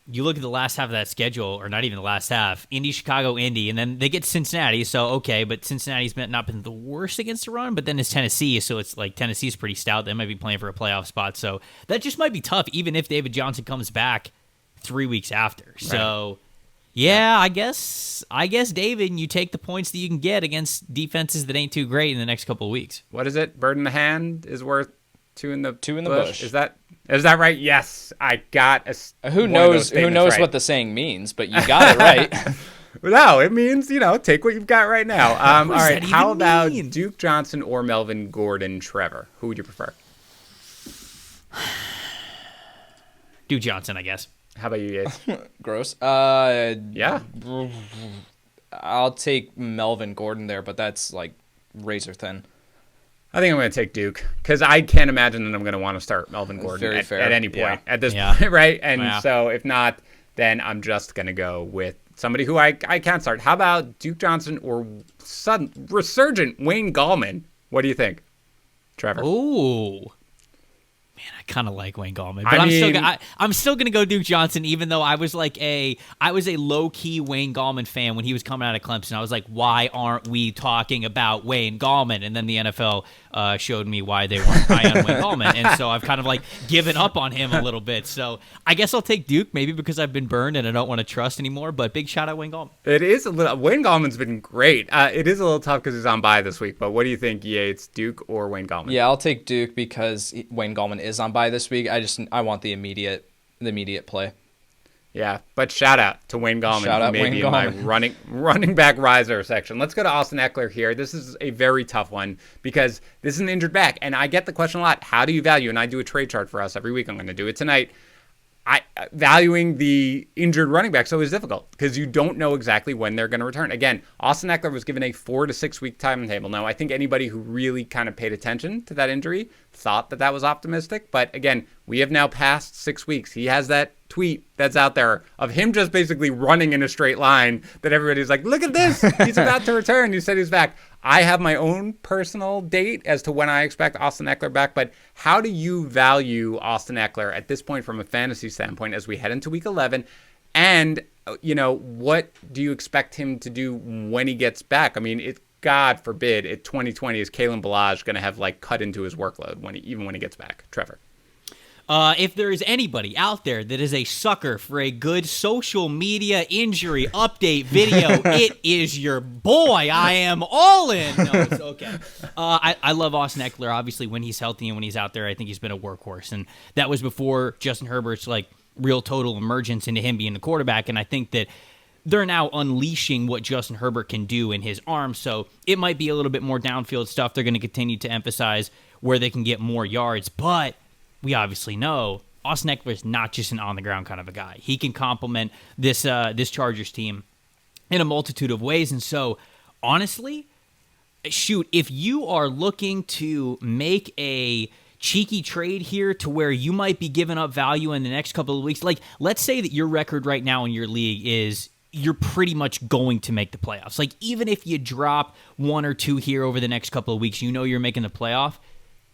You look at the last half of that schedule, or not even the last half, Indy, Chicago, Indy, and then they get Cincinnati, so okay, but Cincinnati's not been the worst against the run, but then it's Tennessee, so it's like Tennessee's pretty stout. They might be playing for a playoff spot, so that just might be tough, even if David Johnson comes back 3 weeks after. So, yeah, I guess, David, you take the points that you can get against defenses that ain't too great in the next couple of weeks. What is it? Bird in the hand is worth two in the bush. Is that right? Yes, I got a. Who knows right. What the saying means? But you got it right. No, it means take what you've got right now. All right, how about Duke Johnson or Melvin Gordon? Trevor, who would you prefer? Duke Johnson, I guess. How about you, Yates? Gross. Yeah. I'll take Melvin Gordon there, but that's like razor thin. I think I'm going to take Duke because I can't imagine that I'm going to want to start Melvin Gordon at any point at this point, right? And so if not, then I'm just going to go with somebody who I can't start. How about Duke Johnson or resurgent Wayne Gallman? What do you think, Trevor? Ooh. Man, I kind of like Wayne Gallman, but I'm still gonna go Duke Johnson, even though I was a low key Wayne Gallman fan when he was coming out of Clemson. I was like, why aren't we talking about Wayne Gallman? And then the NFL showed me why they weren't high on Wayne Gallman, and so I've kind of like given up on him a little bit. So I guess I'll take Duke, maybe because I've been burned and I don't want to trust anymore. But big shout out Wayne Gallman. It is a little. Wayne Gallman's been great. It is a little tough because he's on bye this week. But what do you think, Yates, Duke or Wayne Gallman? Yeah, I'll take Duke because Wayne Gallman is on bye this week. I want the immediate play. Yeah, but shout out to Wayne Gallman, who may be in my running back riser section. Let's go to Austin Ekeler here. This is a very tough one because this is an injured back, and I get the question a lot. How do you value? And I do a trade chart for us every week. I'm going to do it tonight. Valuing the injured running back so is difficult because you don't know exactly when they're going to return. Again, Austin Ekeler was given a 4 to 6 week timetable. Now, I think anybody who really kind of paid attention to that injury thought that was optimistic. But again, we have now passed 6 weeks. He has that tweet that's out there of him just basically running in a straight line that everybody's like, look at this. He's about to return. He said he's back. I have my own personal date as to when I expect Austin Ekeler back, but how do you value Austin Ekeler at this point from a fantasy standpoint as we head into week 11? And, what do you expect him to do when he gets back? I mean, God forbid, 2020 is Kalen Ballage going to have cut into his workload even when he gets back? Trevor. If there is anybody out there that is a sucker for a good social media injury update video, it is your boy. I am all in. No, it's okay. I love Austin Ekeler. Obviously, when he's healthy and when he's out there, I think he's been a workhorse. And that was before Justin Herbert's real total emergence into him being the quarterback. And I think that they're now unleashing what Justin Herbert can do in his arm. So it might be a little bit more downfield stuff. They're going to continue to emphasize where they can get more yards. But we obviously know Austin Ekeler is not just an on-the-ground kind of a guy. He can complement this Chargers team in a multitude of ways. And so, honestly, if you are looking to make a cheeky trade here to where you might be giving up value in the next couple of weeks, let's say that your record right now in your league is you're pretty much going to make the playoffs. Even if you drop 1 or 2 here over the next couple of weeks, you're making the playoff.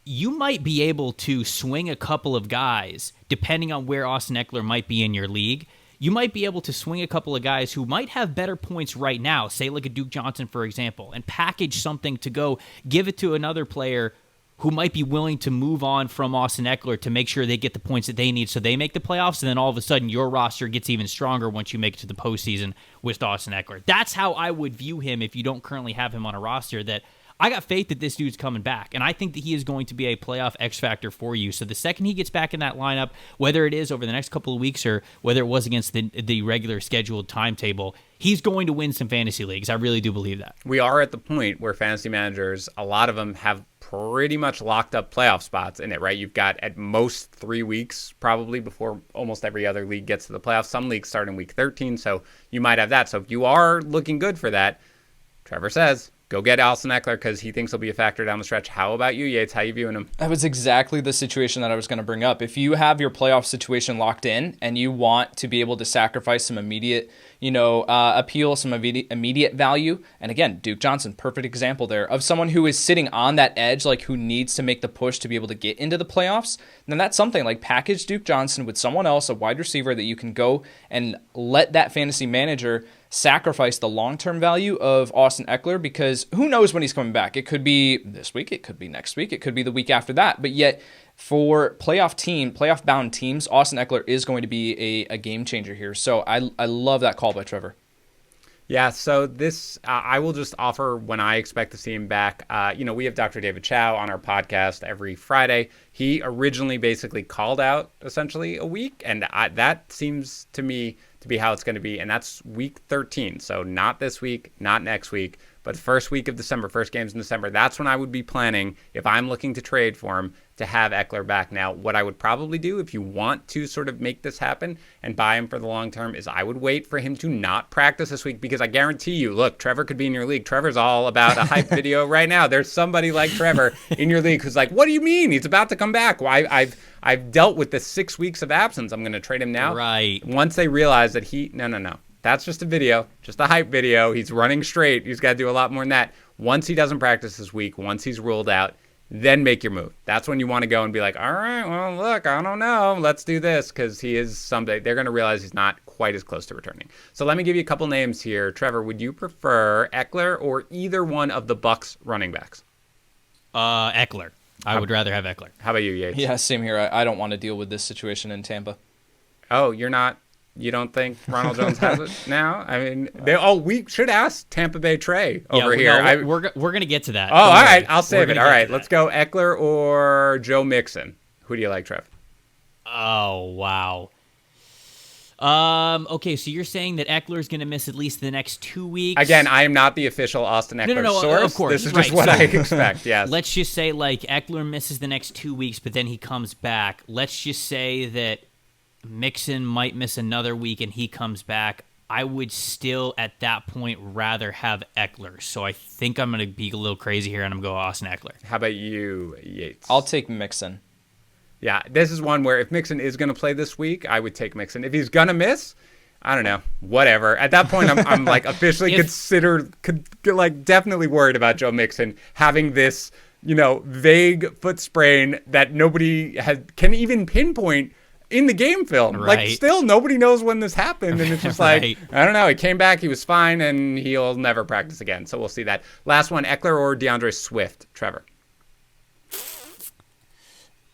You might be able to swing a couple of guys, depending on where Austin Ekeler might be in your league. You might be able to swing a couple of guys who might have better points right now, say like a Duke Johnson, for example, and package something to go give it to another player who might be willing to move on from Austin Ekeler to make sure they get the points that they need so they make the playoffs, and then all of a sudden your roster gets even stronger once you make it to the postseason with Austin Ekeler. That's how I would view him if you don't currently have him on a roster that I got faith that this dude's coming back, and I think that he is going to be a playoff X factor for you. So the second he gets back in that lineup, whether it is over the next couple of weeks or whether it was against the regular scheduled timetable, he's going to win some fantasy leagues. I really do believe that. We are at the point where fantasy managers, a lot of them have pretty much locked up playoff spots in it, right? You've got at most 3 weeks probably before almost every other league gets to the playoffs. Some leagues start in week 13, so you might have that. So if you are looking good for that, Trevor says, go get Austin Ekeler because he thinks he'll be a factor down the stretch. How about you, Yates? How you viewing him? That was exactly the situation that I was going to bring up. If you have your playoff situation locked in and you want to be able to sacrifice some immediate, appeal, some immediate value, and again, Duke Johnson, perfect example there of someone who is sitting on that edge, like who needs to make the push to be able to get into the playoffs, then that's something like package Duke Johnson with someone else, a wide receiver that you can go and let that fantasy manager sacrifice the long-term value of Austin Ekeler, because who knows when he's coming back. It could be this week, it could be next week, it could be the week after that, but yet for playoff-bound teams, Austin Ekeler is going to be a game changer here. So I love that call by Trevor. Yeah, so this, I will just offer when I expect to see him back. We have Dr. David Chow on our podcast every Friday. He originally basically called out essentially a week, and that seems to me to be how it's going to be, and that's week 13. So not this week, not next week, but the first week of December, first games in December. That's when I would be planning, if I'm looking to trade for him, to have Ekeler back. Now, what I would probably do if you want to sort of make this happen and buy him for the long term is I would wait for him to not practice this week, because I guarantee you, look, Trevor could be in your league. Trevor's all about a hype video right now. There's somebody like Trevor in your league who's like, what do you mean? He's about to come back. Well, I've dealt with the 6 weeks of absence. I'm going to trade him now. Right. Once they realize that no. That's just a video, just a hype video. He's running straight. He's got to do a lot more than that. Once he doesn't practice this week, once he's ruled out, then make your move. That's when you want to go and be like, all right, well, look, I don't know. Let's do this, because he is someday. They're going to realize he's not quite as close to returning. So let me give you a couple names here. Trevor, would you prefer Ekeler or either one of the Bucs running backs? Ekeler. I would rather have Ekeler. How about you, Yates? Yeah, same here. I don't want to deal with this situation in Tampa. Oh, you're not? You don't think Ronald Jones has it now? I mean, we should ask Tampa Bay Trey over here. No, we're going to get to that. Oh, all right. I'll save it. All right. Let's go Ekeler or Joe Mixon. Who do you like, Trev? Oh, wow. Okay, so you're saying that Ekeler is going to miss at least the next 2 weeks. Again, I am not the official Austin Ekeler source. Of course. This is just what I expect, yes. Let's just say, like, Ekeler misses the next 2 weeks, but then he comes back. Let's just say that Mixon might miss another week and he comes back. I would still, at that point, rather have Ekeler. So I think I'm going to be a little crazy here, and I'm going to go Austin Ekeler. How about you, Yates? I'll take Mixon. Yeah, this is one where if Mixon is going to play this week, I would take Mixon. If he's going to miss, I don't know, whatever. At that point, I'm like officially definitely worried about Joe Mixon having this, vague foot sprain that nobody can even pinpoint in the game film. Right. Like, still, nobody knows when this happened, and it's just like, I don't know, he came back, he was fine, and he'll never practice again, so we'll see that. Last one, Ekeler or DeAndre Swift? Trevor.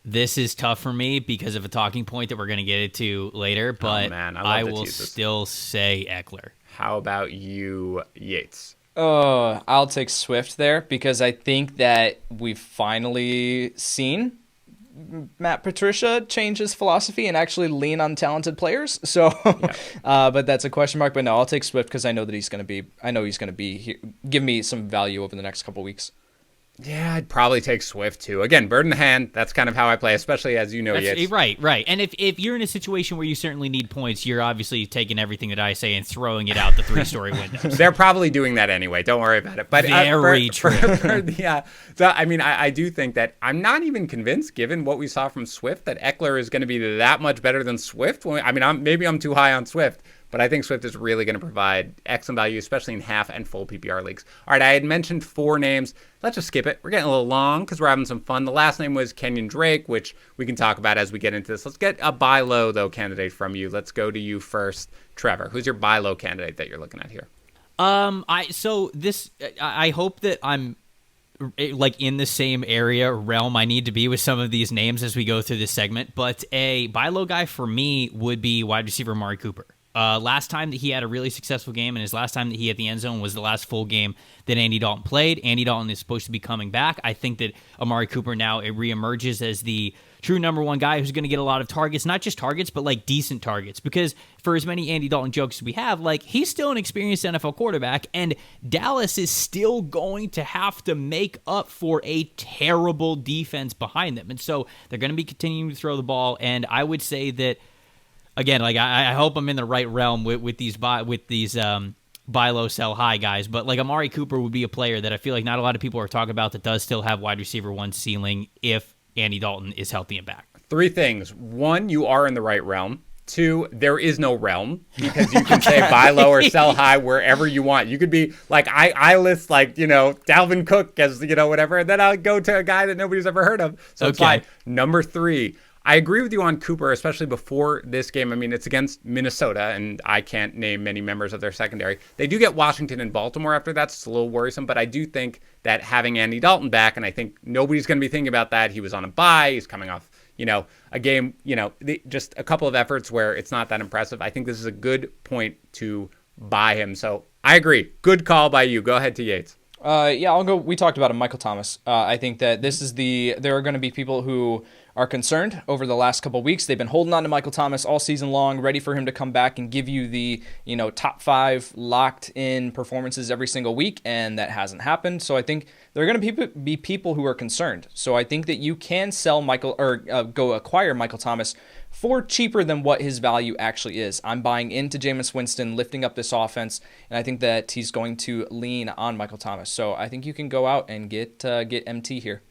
This is tough for me because of a talking point that we're going to get into later, but I will still say Ekeler. How about you, Yates? I'll take Swift there, because I think that we've finally seen Matt Patricia change his philosophy and actually lean on talented players. So, but that's a question mark. But no, I'll take Swift because I know that he's going to be here, give me some value over the next couple weeks. Yeah, I'd probably take Swift too. Again, bird in the hand. That's kind of how I play, especially as you know. Right. And if you're in a situation where you certainly need points, you're obviously taking everything that I say and throwing it out the 3-story windows. They're probably doing that anyway. Don't worry about it. But very true. So I mean, I do think that I'm not even convinced, given what we saw from Swift, that Ekeler is going to be that much better than Swift. I mean, maybe I'm too high on Swift. But I think Swift is really going to provide excellent value, especially in half and full PPR leagues. All right, I had mentioned 4 names. Let's just skip it. We're getting a little long because we're having some fun. The last name was Kenyan Drake, which we can talk about as we get into this. Let's get a buy low, though, candidate from you. Let's go to you first. Trevor, who's your buy low candidate that you're looking at here? I hope that I'm like in the same realm I need to be with some of these names as we go through this segment. But a buy low guy for me would be wide receiver Amari Cooper. Last time that he had a really successful game and his last time that he hit the end zone was the last full game that Andy Dalton played. Andy Dalton is supposed to be coming back. I think that Amari Cooper now reemerges as the true number one guy who's going to get a lot of targets, not just targets, but like decent targets. Because for as many Andy Dalton jokes as we have, like he's still an experienced NFL quarterback, and Dallas is still going to have to make up for a terrible defense behind them. And so they're going to be continuing to throw the ball, and I would say that, again, like I hope I'm in the right realm with these buy low, sell high guys, but like Amari Cooper would be a player that I feel like not a lot of people are talking about that does still have wide receiver one ceiling if Andy Dalton is healthy and back. 3 things. 1, you are in the right realm. 2, there is no realm because you can say buy low or sell high wherever you want. You could be like, I list like, Dalvin Cook as, whatever, and then I'll go to a guy that nobody's ever heard of. So it's fine. Number 3, I agree with you on Cooper, especially before this game. I mean, it's against Minnesota, and I can't name many members of their secondary. They do get Washington and Baltimore after that. So it's a little worrisome, but I do think that having Andy Dalton back, and I think nobody's going to be thinking about that. He was on a bye. He's coming off, a game, just a couple of efforts where it's not that impressive. I think this is a good point to buy him. So I agree. Good call by you. Go ahead to Yates. I'll go. We talked about him, Michael Thomas. I think that there are going to be people who are concerned over the last couple of weeks. They've been holding on to Michael Thomas all season long, ready for him to come back and give you the, top 5 locked in performances every single week, and that hasn't happened. So I think there are going to be people who are concerned. So I think that you can sell Michael or go acquire Michael Thomas for cheaper than what his value actually is. I'm buying into Jameis Winston lifting up this offense, and I think that he's going to lean on Michael Thomas. So I think you can go out and get MT here.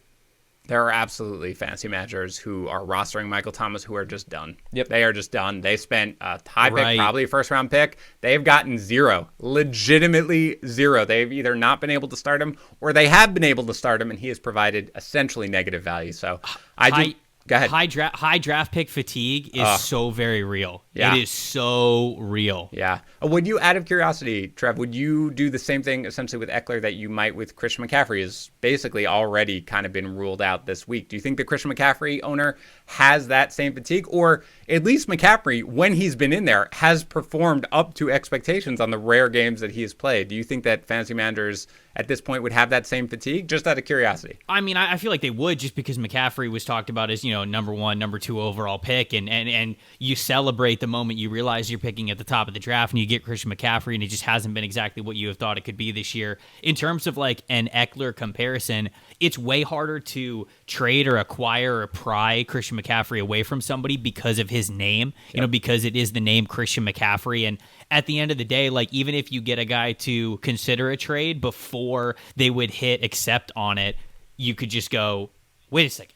There are absolutely fantasy managers who are rostering Michael Thomas who are just done. Yep. They are just done. They spent a high pick, probably a first-round pick. They've gotten 0, legitimately 0. They've either not been able to start him or they have been able to start him, and he has provided essentially negative value. So go ahead. High draft pick fatigue is so very real. Yeah. It is so real. Yeah. Would you, out of curiosity, Trev, would you do the same thing essentially with Ekeler that you might with Christian McCaffrey? Is basically already kind of been ruled out this week. Do you think the Christian McCaffrey owner has that same fatigue? Or at least McCaffrey, when he's been in there, has performed up to expectations on the rare games that he has played? Do you think that fantasy managers at this point would have that same fatigue? Just out of curiosity. I mean, I feel like they would, just because McCaffrey was talked about as, number 1, number 2 overall pick, and you celebrate the moment you realize you're picking at the top of the draft and you get Christian McCaffrey, and it just hasn't been exactly what you have thought it could be this year. In terms of like an Ekeler comparison, it's way harder to trade or acquire or pry Christian McCaffrey away from somebody because of his name, because it is the name Christian McCaffrey. And at the end of the day, like even if you get a guy to consider a trade before they would hit accept on it, you could just go, wait a second.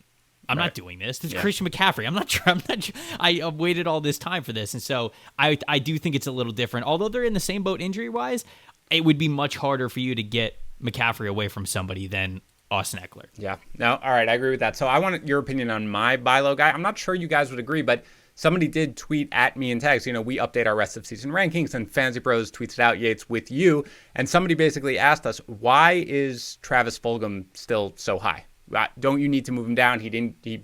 I'm not doing this. This is Christian McCaffrey. I waited all this time for this. And so I do think it's a little different. Although they're in the same boat injury-wise, it would be much harder for you to get McCaffrey away from somebody than Austin Ekeler. Yeah. No, all right. I agree with that. So I want your opinion on my buy low guy. I'm not sure you guys would agree, but somebody did tweet at me in tags. We update our rest of season rankings, and FantasyPros tweets it out, Yates, with you. And somebody basically asked us, why is Travis Fulgham still so high? Don't you need to move him down? He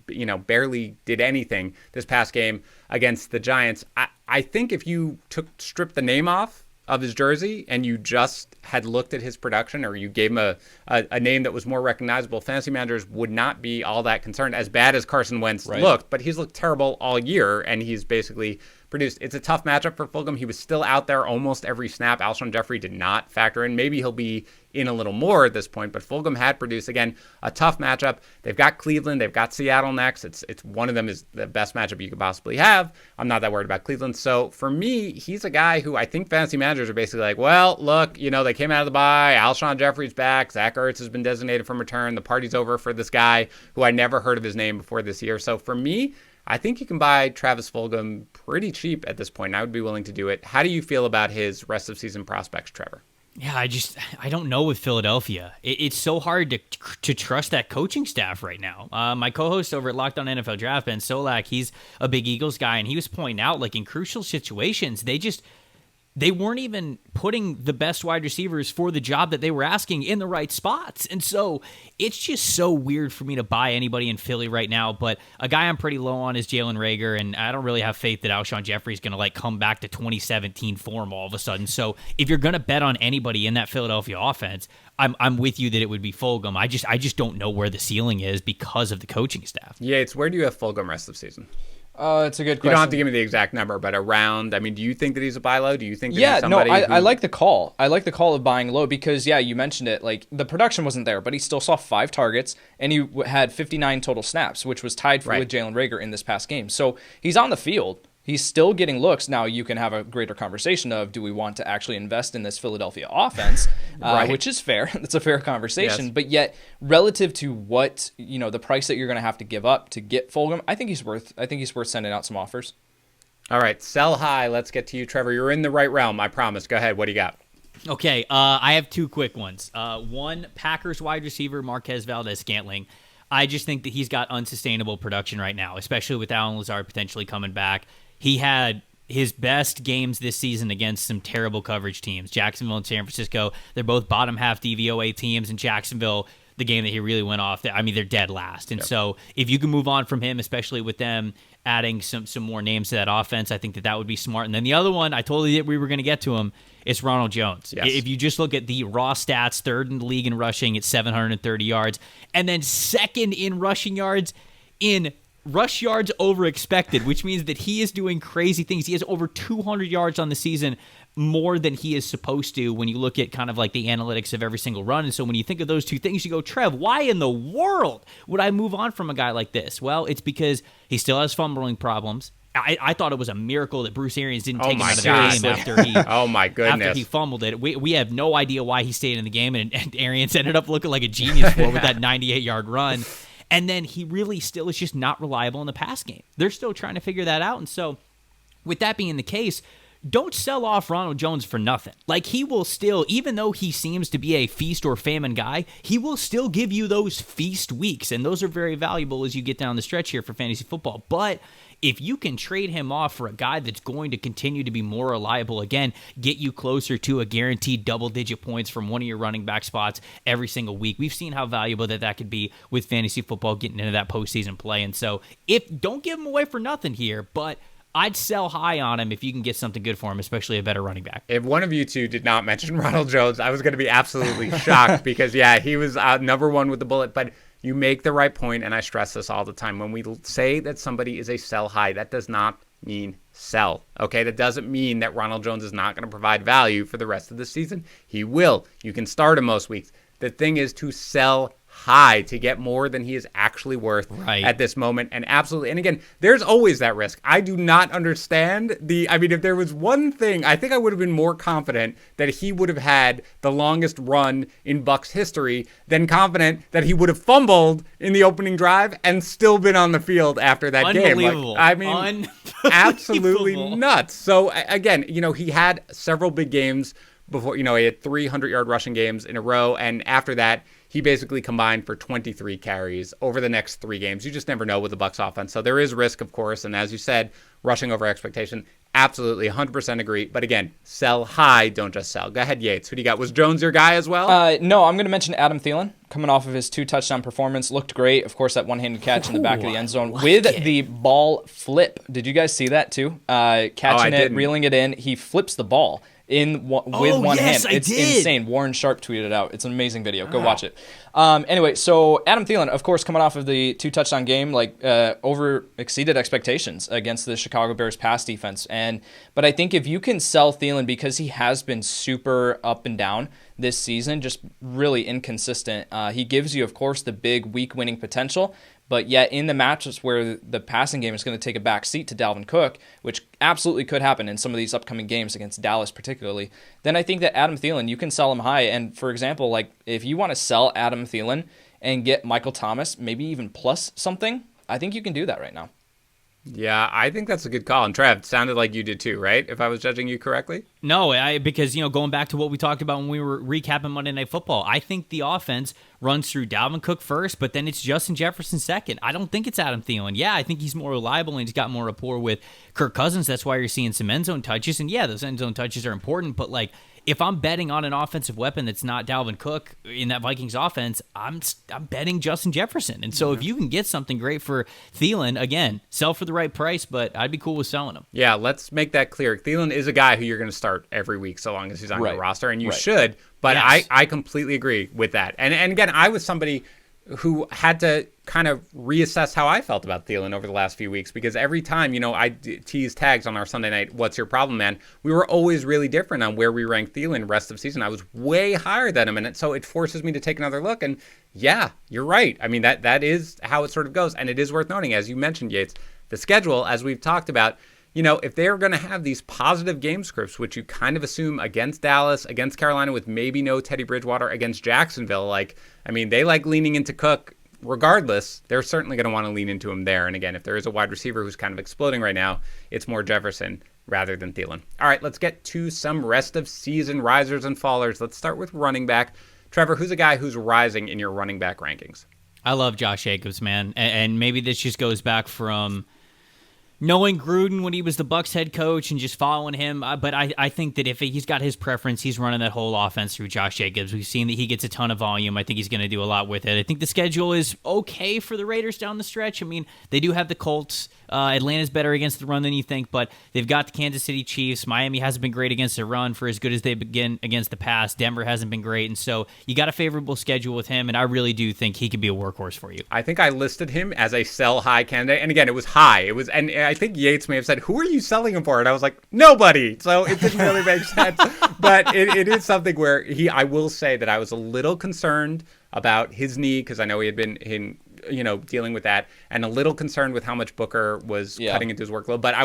barely did anything this past game against the Giants. I think if you stripped the name off of his jersey and you just had looked at his production, or you gave him a name that was more recognizable, fantasy managers would not be all that concerned, as bad as Carson Wentz looked. But he's looked terrible all year, and he's basically produced. It's a tough matchup for Fulgham. He was still out there almost every snap. Alshon Jeffrey did not factor in. Maybe he'll be in a little more at this point, but Fulgham had produced. Again, a tough matchup. They've got Cleveland. They've got Seattle next. It's one of them is the best matchup you could possibly have. I'm not that worried about Cleveland. So for me, he's a guy who I think fantasy managers are basically like, well, look, they came out of the bye. Alshon Jeffrey's back. Zach Ertz has been designated from return. The party's over for this guy who I never heard of his name before this year. So for me, I think you can buy Travis Fulgham pretty cheap at this point, and I would be willing to do it. How do you feel about his rest of season prospects, Trevor? Yeah, I don't know with Philadelphia. It's so hard to trust that coaching staff right now. My co-host over at Locked On NFL Draft, Ben Solak, he's a big Eagles guy, and he was pointing out, like, in crucial situations, they weren't even putting the best wide receivers for the job that they were asking in the right spots. And so it's just so weird for me to buy anybody in Philly right now. But a guy I'm pretty low on is Jalen Reagor, and I don't really have faith that Alshon Jeffrey's going to like come back to 2017 form all of a sudden. So if you're going to bet on anybody in that Philadelphia offense, I'm with you that it would be Fulgham. I just don't know where the ceiling is because of the coaching staff. Yeah, it's where do you have Fulgham rest of the season? It's a good question. You don't have to give me the exact number, but around, I mean, do you think that he's a buy low? Do you think that he's somebody I like the call. I like the call of buying low because, yeah, you mentioned it. Like, the production wasn't there, but he still saw 5 targets, and he had 59 total snaps, which was tied with Jalen Reagor in this past game. So he's on the field. He's still getting looks. Now you can have a greater conversation of, do we want to actually invest in this Philadelphia offense, which is fair. That's a fair conversation. Yes. But yet, relative to what, the price that you're going to have to give up to get Fulgham, I think he's worth sending out some offers. All right, sell high. Let's get to you, Trevor. You're in the right realm, I promise. Go ahead. What do you got? Okay, I have 2 quick ones. One, Packers wide receiver Marquez Valdes-Scantling. I just think that he's got unsustainable production right now, especially with Allen Lazard potentially coming back. He had his best games this season against some terrible coverage teams, Jacksonville and San Francisco. They're both bottom half DVOA teams, and Jacksonville, the game that he really went off, I mean, they're dead last. And so if you can move on from him, especially with them adding some more names to that offense, I think that would be smart. And then the other one, I totally did we were going to get to him, it's Ronald Jones. Yes. If you just look at the raw stats, 3rd in the league in rushing at 730 yards, and then 2nd in rushing yards in rush yards over expected, which means that he is doing crazy things. He has over 200 yards on the season, more than he is supposed to when you look at kind of like the analytics of every single run. And so when you think of those 2 things, you go, Trev, why in the world would I move on from a guy like this? Well, it's because he still has fumbling problems. I thought it was a miracle that Bruce Arians didn't take him out of the game after he oh my goodness. After he fumbled it. We have no idea why he stayed in the game, and Arians ended up looking like a genius for with that 98-yard run. And then he really still is just not reliable in the pass game. They're still trying to figure that out. And so with that being the case, don't sell off Ronald Jones for nothing. Like, he will still, even though he seems to be a feast or famine guy, he will still give you those feast weeks. And those are very valuable as you get down the stretch here for fantasy football. But if you can trade him off for a guy that's going to continue to be more reliable, again, get you closer to a guaranteed double-digit points from one of your running back spots every single week. We've seen how valuable that could be with fantasy football getting into that postseason play. And so don't give him away for nothing here, but I'd sell high on him if you can get something good for him, especially a better running back. If one of you 2 did not mention Ronald Jones, I was going to be absolutely shocked because, he was number 1 with the bullet. But you make the right point, and I stress this all the time. When we say that somebody is a sell high, that does not mean sell, okay? That doesn't mean that Ronald Jones is not going to provide value for the rest of the season. He will. You can start him most weeks. The thing is to sell high to get more than he is actually worth at this moment. And absolutely, and again, there's always that risk. I do not understand if there was one thing, I think I would have been more confident that he would have had the longest run in Bucs history than confident that he would have fumbled in the opening drive and still been on the field after that game. Unbelievable. Absolutely nuts. So again, he had several big games before, he had 300-yard rushing games in a row, and after that, he basically combined for 23 carries over the next 3 games. You just never know with the Bucs offense. So there is risk, of course. And as you said, rushing over expectation, absolutely 100% agree. But again, sell high, don't just sell. Go ahead, Yates. Who do you got? Was Jones your guy as well? No, I'm going to mention Adam Thielen. Coming off of his 2-touchdown performance, looked great. Of course, that one-handed catch in the back of the end zone with the ball flip. Did you guys see that too? Catching it, reeling it in. He flips the ball with one hand. It's insane. Warren Sharp tweeted it out. It's an amazing video. Go watch it. Anyway, so Adam Thielen, of course, coming off of the 2-touchdown game, exceeded expectations against the Chicago Bears pass defense. But I think if you can sell Thielen, because he has been super up and down this season, just really inconsistent, he gives you, of course, the big week-winning potential. But yet in the matches where the passing game is going to take a back seat to Dalvin Cook, which absolutely could happen in some of these upcoming games against Dallas particularly, then I think that Adam Thielen, you can sell him high. And for example, if you want to sell Adam Thielen and get Michael Thomas, maybe even plus something, I think you can do that right now. Yeah, I think that's a good call. And Trev, sounded like you did too, right? If I was judging you correctly? No, because, going back to what we talked about when we were recapping Monday Night Football, I think the offense runs through Dalvin Cook first, but then it's Justin Jefferson second. I don't think it's Adam Thielen. Yeah, I think he's more reliable and he's got more rapport with Kirk Cousins. That's why you're seeing some end zone touches. And yeah, those end zone touches are important, but if I'm betting on an offensive weapon that's not Dalvin Cook in that Vikings offense, I'm betting Justin Jefferson. And so if you can get something great for Thielen, again, sell for the right price, but I'd be cool with selling him. Yeah, let's make that clear. Thielen is a guy who you're going to start every week so long as he's on your roster, and you should. But yes. I completely agree with that. And again, I was somebody who had to kind of reassess how I felt about Thielen over the last few weeks, because every time, I teased tags on our Sunday night, what's your problem, man? We were always really different on where we ranked Thielen rest of season. I was way higher than him, and so it forces me to take another look. And yeah, you're right. I mean, that is how it sort of goes. And it is worth noting, as you mentioned, Yates, the schedule, as we've talked about, if they're going to have these positive game scripts, which you kind of assume against Dallas, against Carolina with maybe no Teddy Bridgewater, against Jacksonville, they like leaning into Cook. Regardless, they're certainly going to want to lean into him there. And again, if there is a wide receiver who's kind of exploding right now, it's more Jefferson rather than Thielen. All right, let's get to some rest of season risers and fallers. Let's start with running back. Trevor, who's a guy who's rising in your running back rankings? I love Josh Jacobs, man. And maybe this just goes back from knowing Gruden when he was the Bucs head coach and just following him. But I think that if he's got his preference, he's running that whole offense through Josh Jacobs. We've seen that he gets a ton of volume. I think he's going to do a lot with it. I think the schedule is okay for the Raiders down the stretch. I mean, they do have the Colts. Atlanta's better against the run than you think, but they've got the Kansas City Chiefs. Miami hasn't been great against the run for as good as they've been against the pass. Denver hasn't been great, and so you got a favorable schedule with him, and I really do think he could be a workhorse for you. I think I listed him as a sell high candidate, and again, it was high. And I think Yates may have said, "Who are you selling him for?" And I was like, "Nobody." So it didn't really make sense, but it is something where I will say that I was a little concerned about his knee, because I know he had been dealing with that, and a little concerned with how much Booker was cutting into his workload. But I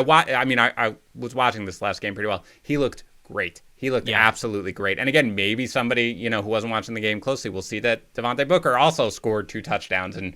was watching this last game pretty well. He looked great. He looked absolutely great. And again, maybe somebody, who wasn't watching the game closely will see that Devontae Booker also scored 2 touchdowns and,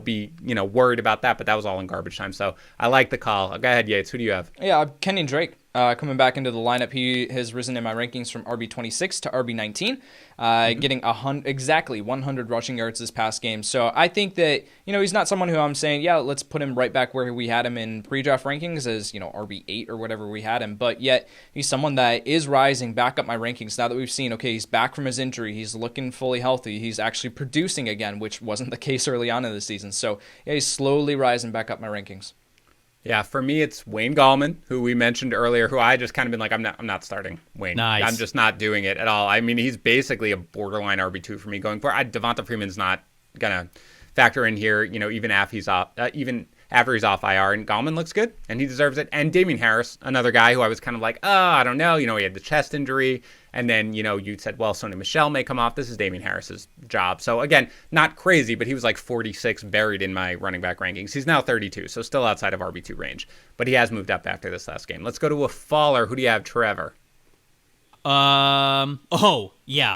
be, worried about that. But that was all in garbage time. So I like the call. Go ahead, Yates. Who do you have? Yeah, Kenyan Drake. Coming back into the lineup, he has risen in my rankings from RB26 to RB19, getting exactly 100 rushing yards this past game. So I think that, he's not someone who I'm saying, let's put him right back where we had him in pre-draft rankings as, RB8 or whatever we had him. But yet he's someone that is rising back up my rankings now that we've seen, okay, he's back from his injury. He's looking fully healthy. He's actually producing again, which wasn't the case early on in the season. So he's slowly rising back up my rankings. Yeah, for me, it's Wayne Gallman, who we mentioned earlier, who I just kind of been like, I'm not starting Wayne. Nice. I'm just not doing it at all. I mean, he's basically a borderline RB2 for me going forward. Devonta Freeman's not going to factor in here, even after he's off IR, and Gallman looks good, and he deserves it. And Damien Harris, another guy who I was kind of like, I don't know. He had the chest injury, and then, you said, well, Sony Michel may come off. This is Damien Harris's job. So, again, not crazy, but he was like 46 buried in my running back rankings. He's now 32, so still outside of RB2 range. But he has moved up after this last game. Let's go to a faller. Who do you have, Trevor?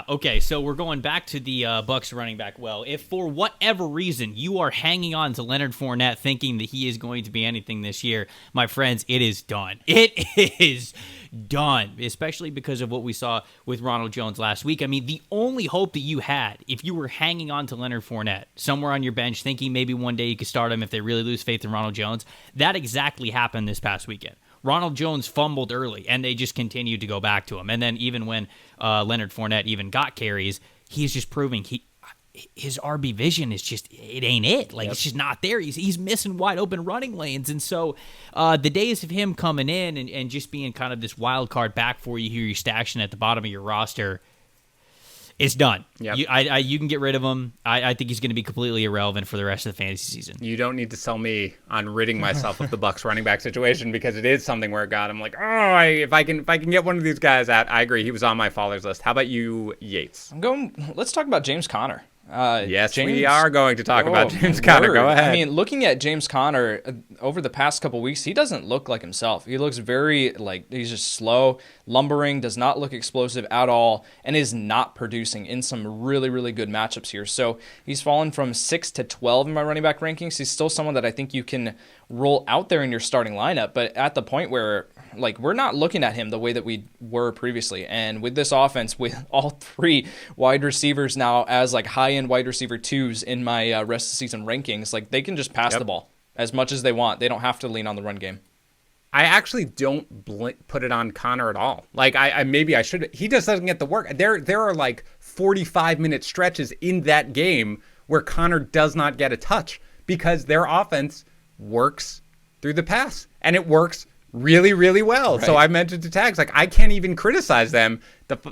Okay. So we're going back to the Bucs running back. Well, if for whatever reason you are hanging on to Leonard Fournette thinking that he is going to be anything this year, my friends, it is done. It is done, especially because of what we saw with Ronald Jones last week. I mean, the only hope that you had, if you were hanging on to Leonard Fournette somewhere on your bench thinking maybe one day you could start him if they really lose faith in Ronald Jones, that exactly happened this past weekend. Ronald Jones fumbled early, and they just continued to go back to him. And then even when Leonard Fournette even got carries, he's just proving his RB vision is just, it ain't it. It's just not there. He's missing wide open running lanes. And so the days of him coming in and just being kind of this wild card back for you here, you're stashing at the bottom of your roster, it's done. Yep. You can get rid of him. I think he's going to be completely irrelevant for the rest of the fantasy season. You don't need to sell me on ridding myself of the Bucs running back situation, because it is something where I'm like, if I can get one of these guys out, I agree. He was on my fallers list. How about you, Yates? Let's talk about James Conner. Yes, we are going to talk about James Conner. Go ahead. I mean, looking at James Conner over the past couple weeks, he doesn't look like himself. He looks very he's just slow, lumbering, does not look explosive at all, and is not producing in some really, really good matchups here. So he's fallen from 6 to 12 in my running back rankings. He's still someone that I think you can roll out there in your starting lineup, but at the point where we're not looking at him the way that we were previously. And with this offense, with all 3 wide receivers now as high-end wide receiver 2s in my rest of the season rankings, they can just pass the ball as much as they want. They don't have to lean on the run game. I actually don't put it on Conner at all. Maybe I should. He just doesn't get the work. There are 45-minute stretches in that game where Conner does not get a touch because their offense works through the pass, and it works really, really well. Right. So I mentioned to Tags, I can't even criticize them,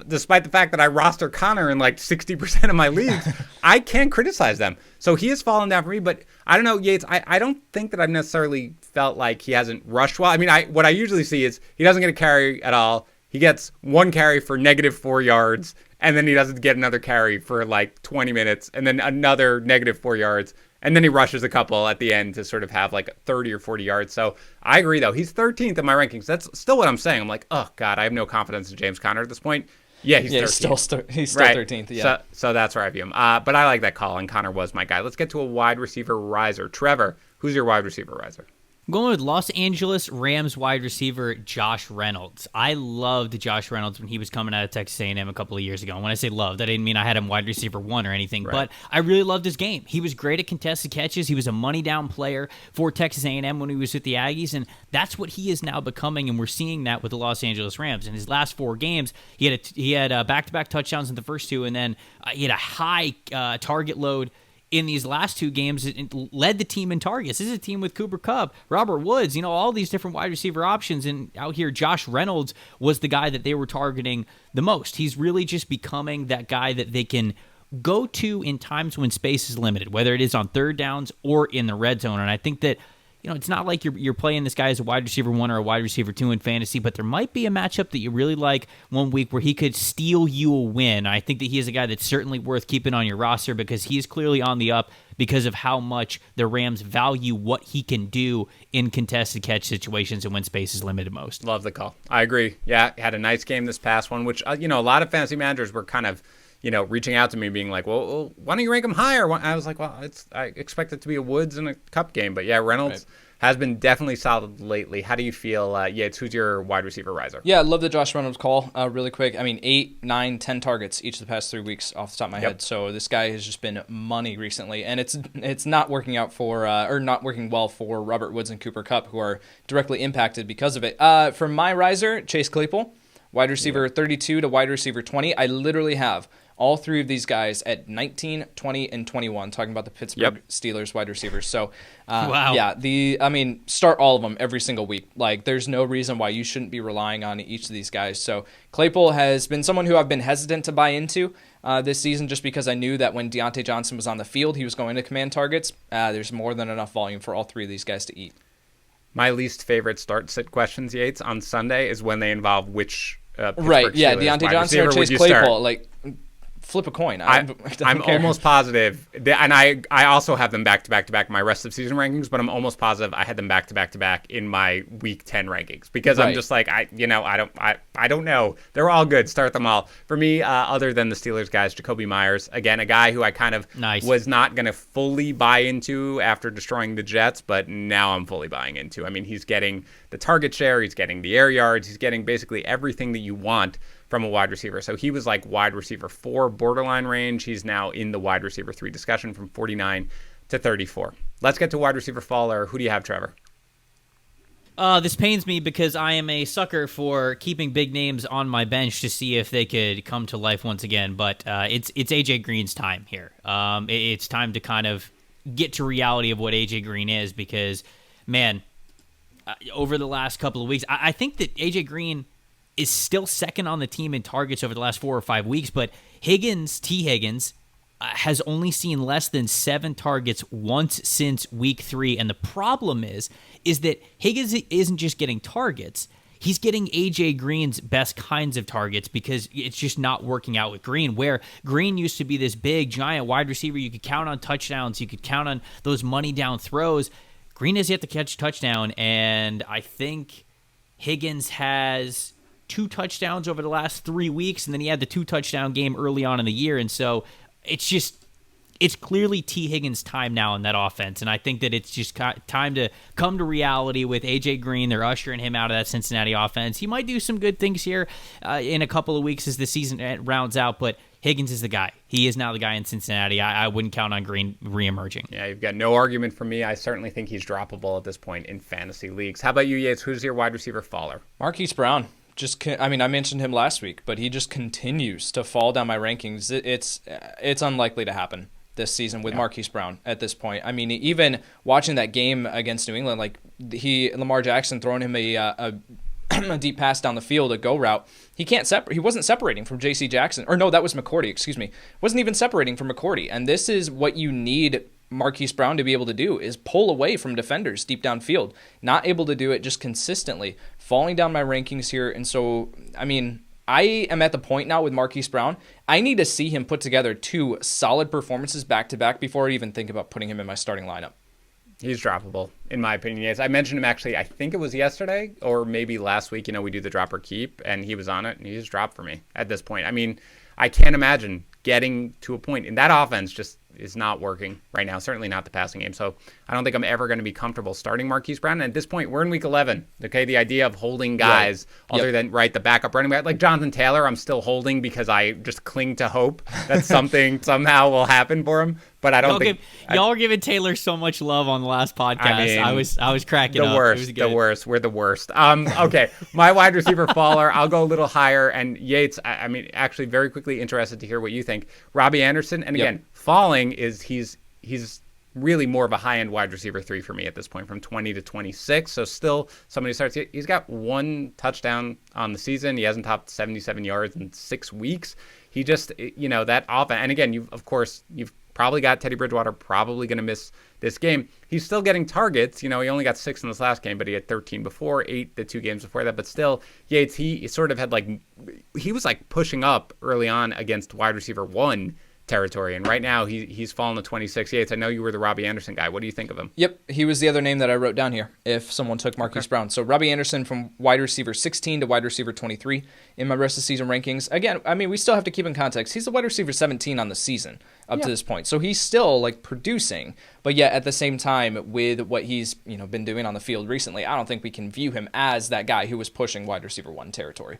despite the fact that I roster Conner in 60% of my leagues. I can't criticize them. So he has fallen down for me, but I don't know, Yates, I don't think that I've necessarily felt like he hasn't rushed well. I mean, what I usually see is he doesn't get a carry at all. He gets 1 carry for -4 yards, and then he doesn't get another carry for 20 minutes, and then another -4 yards. And then he rushes a couple at the end to sort of have 30 or 40 yards. So I agree, though. He's 13th in my rankings. That's still what I'm saying. I'm oh, God, I have no confidence in James Conner at this point. Yeah, he's 13th. He's still 13th, yeah. So that's where I view him. But I like that call, and Conner was my guy. Let's get to a wide receiver riser. Trevor, who's your wide receiver riser? I'm going with Los Angeles Rams wide receiver Josh Reynolds. I loved Josh Reynolds when he was coming out of Texas A&M a couple of years ago. And when I say loved, I didn't mean I had him wide receiver 1 or anything, right. But I really loved his game. He was great at contested catches. He was a money down player for Texas A&M when he was with the Aggies, and that's what he is now becoming, and we're seeing that with the Los Angeles Rams. In his last 4 games, he had back-to-back touchdowns in the first 2, and then he had a high target load in these last 2 games. It led the team in targets. This is a team with Cooper Kupp, Robert Woods, all these different wide receiver options. And out here, Josh Reynolds was the guy that they were targeting the most. He's really just becoming that guy that they can go to in times when space is limited, whether it is on third downs or in the red zone. And I think that it's not like you're playing this guy as a wide receiver 1 or a wide receiver 2 in fantasy, but there might be a matchup that you really like one week where he could steal you a win. I think that he is a guy that's certainly worth keeping on your roster because he is clearly on the up because of how much the Rams value what he can do in contested catch situations and when space is limited most. Love the call. I agree. Yeah, had a nice game this past one, which, a lot of fantasy managers were kind of reaching out to me being well, why don't you rank him higher? I was well, I expect it to be a Woods and a Cup game. But yeah, Reynolds has been definitely solid lately. How do you feel? Who's your wide receiver riser? Yeah, I love the Josh Reynolds call really quick. I mean, 8, 9, 10 targets each of the past 3 weeks off the top of my head. So this guy has just been money recently. And it's not working out or not working well for Robert Woods and Cooper Kupp, who are directly impacted because of it. For my riser, Chase Claypool, wide receiver 32 to wide receiver 20. I literally have all 3 of these guys at 19, 20, and 21, talking about the Pittsburgh Steelers wide receivers. So, wow. Yeah, start all of them every single week. There's no reason why you shouldn't be relying on each of these guys. So, Claypool has been someone who I've been hesitant to buy into this season just because I knew that when Deontay Johnson was on the field, he was going to command targets. There's more than enough volume for all 3 of these guys to eat. My least favorite start-sit questions, Yates, on Sunday is when they involve which right, yeah, Deontay Johnson or Chase Claypool. Flip a coin. I'm almost positive, and I also have them back to back to back in my rest of season rankings, but I'm almost positive I had them back to back to back in my week 10 rankings because I'm just I don't know. They're all good. Start them all. For me, other than the Steelers guys, Jakobi Meyers, again, a guy who I kind of was not going to fully buy into after destroying the Jets, but now I'm fully buying into. I mean, he's getting the target share, he's getting the air yards, he's getting basically everything that you want from a wide receiver. So he was wide receiver 4 borderline range. He's now in the wide receiver 3 discussion from 49 to 34. Let's get to wide receiver faller. Who do you have, Trevor? This pains me because I am a sucker for keeping big names on my bench to see if they could come to life once again. But it's AJ Green's time here. It's time to kind of get to reality of what AJ Green is because, man, over the last couple of weeks, I think that AJ Green is still second on the team in targets over the last 4 or 5 weeks, but T. Higgins, has only seen less than 7 targets once since week 3, and the problem is that Higgins isn't just getting targets, he's getting A.J. Green's best kinds of targets because it's just not working out with Green, where Green used to be this big, giant wide receiver. You could count on touchdowns. You could count on those money down throws. Green has yet to catch a touchdown, and I think Higgins has 2 touchdowns over the last 3 weeks, and then he had the 2-touchdown game early on in the year, and so it's clearly T. Higgins' time now in that offense, and I think that it's just time to come to reality with A.J. Green. They're ushering him out of that Cincinnati offense. He might do some good things here in a couple of weeks as the season rounds out, but Higgins is the guy. He is now the guy in Cincinnati. I wouldn't count on Green reemerging. Yeah, you've got no argument from me. I certainly think he's droppable at this point in fantasy leagues. How about you, Yates? Who's your wide receiver faller? Marquise Brown. I mentioned him last week, but he just continues to fall down my rankings. It's unlikely to happen this season with Marquise Brown at this point. I mean, even watching that game against New England, like Lamar Jackson throwing him a deep pass down the field, a go route, he wasn't separating from J.C. Jackson. Or no, that was McCourty, excuse me. Wasn't even separating from McCourty. And this is what you need Marquise Brown to be able to do, is pull away from defenders deep downfield. Not able to do it just consistently. Falling down my rankings here. And so, I mean, I am at the point now with Marquise Brown, I need to see him put together 2 solid performances back-to-back before I even think about putting him in my starting lineup. He's droppable, in my opinion. Yes, I mentioned him actually, I think it was yesterday or maybe last week. We do the drop or keep, and he was on it, and he just dropped for me at this point. I mean, I can't imagine getting to a point in that offense just is not working right now, certainly not the passing game. So I don't think I'm ever going to be comfortable starting Marquise Brown. And at this point, we're in week 11. Okay, the idea of holding guys other than the backup running back, like Jonathan Taylor, I'm still holding because I just cling to hope that something somehow will happen for him. But I don't think y'all were giving Taylor so much love on the last podcast. I was cracking up. The worst. We're the worst. Okay, my wide receiver faller. I'll go a little higher. And Yates, I mean, actually, very quickly interested to hear what you think. Robby Anderson, and again, falling is he's really more of a high-end wide receiver 3 for me at this point, from 20 to 26. So still somebody starts. He's got 1 touchdown on the season. He hasn't topped 77 yards in 6 weeks. He just, that offense. And again, you've probably got Teddy Bridgewater probably going to miss this game. He's still getting targets. He only got 6 in this last game, but he had 13 before, 8 the 2 games before that. But still, Yates, he sort of had he was pushing up early on against wide receiver 1 territory, and right now he's fallen to 26. Yates, I know you were the Robby Anderson guy. What do you think of him? Yep, he was the other name that I wrote down here if someone took Marquise Brown. So Robby Anderson from wide receiver 16 to wide receiver 23 in my rest of season rankings. Again, I mean, we still have to keep in context, he's the wide receiver 17 on the season up to this point. So he's still producing, but yet at the same time with what he's been doing on the field recently, I don't think we can view him as that guy who was pushing wide receiver 1 territory.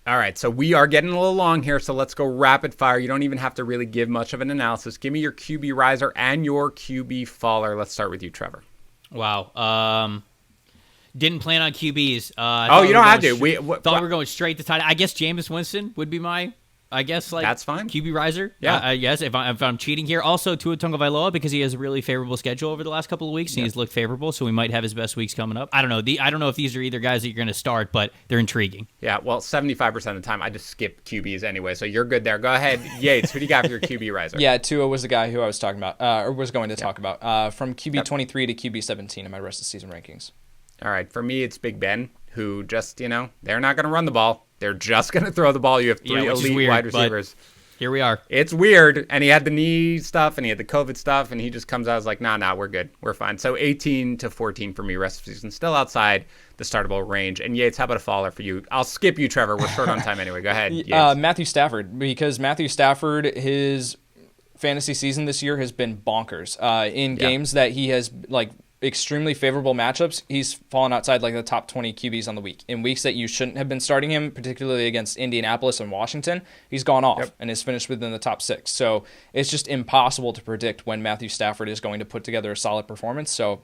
All right, so we are getting a little long here, so let's go rapid fire. You don't even have to really give much of an analysis. Give me your QB riser and your QB faller. Let's start with you, Trevor. Wow. Didn't plan on QBs. You don't have to. We were going straight to tight. I guess Jameis Winston would be my that's fine. QB riser. Yeah. I guess if I'm cheating here. Also, Tua Tagovailoa, because he has a really favorable schedule over the last couple of weeks, and he's looked favorable, so we might have his best weeks coming up. I don't know. I don't know if these are either guys that you're going to start, but they're intriguing. Yeah, well, 75% of the time, I just skip QBs anyway, so you're good there. Go ahead, Yates. Who do you got for your QB riser? Yeah, Tua was the guy who I was talking about, or was going to talk about, from QB 23 to QB 17 in my rest of season rankings. All right, for me, it's Big Ben, who just, they're not going to run the ball. They're just going to throw the ball. You have 3 elite wide receivers. Here we are. It's weird. And he had the knee stuff and he had the COVID stuff, and he just comes out as nah, we're good. We're fine. So 18 to 14 for me, rest of the season. Still outside the startable range. And Yates, how about a faller for you? I'll skip you, Trevor. We're short on time anyway. Go ahead. Matthew Stafford, because Matthew Stafford, his fantasy season this year has been bonkers. In games that he has, extremely favorable matchups, he's fallen outside the top 20 QBs on the week. In weeks that you shouldn't have been starting him, particularly against Indianapolis and Washington, he's gone off and has finished within the top 6. So it's just impossible to predict when Matthew Stafford is going to put together a solid performance. So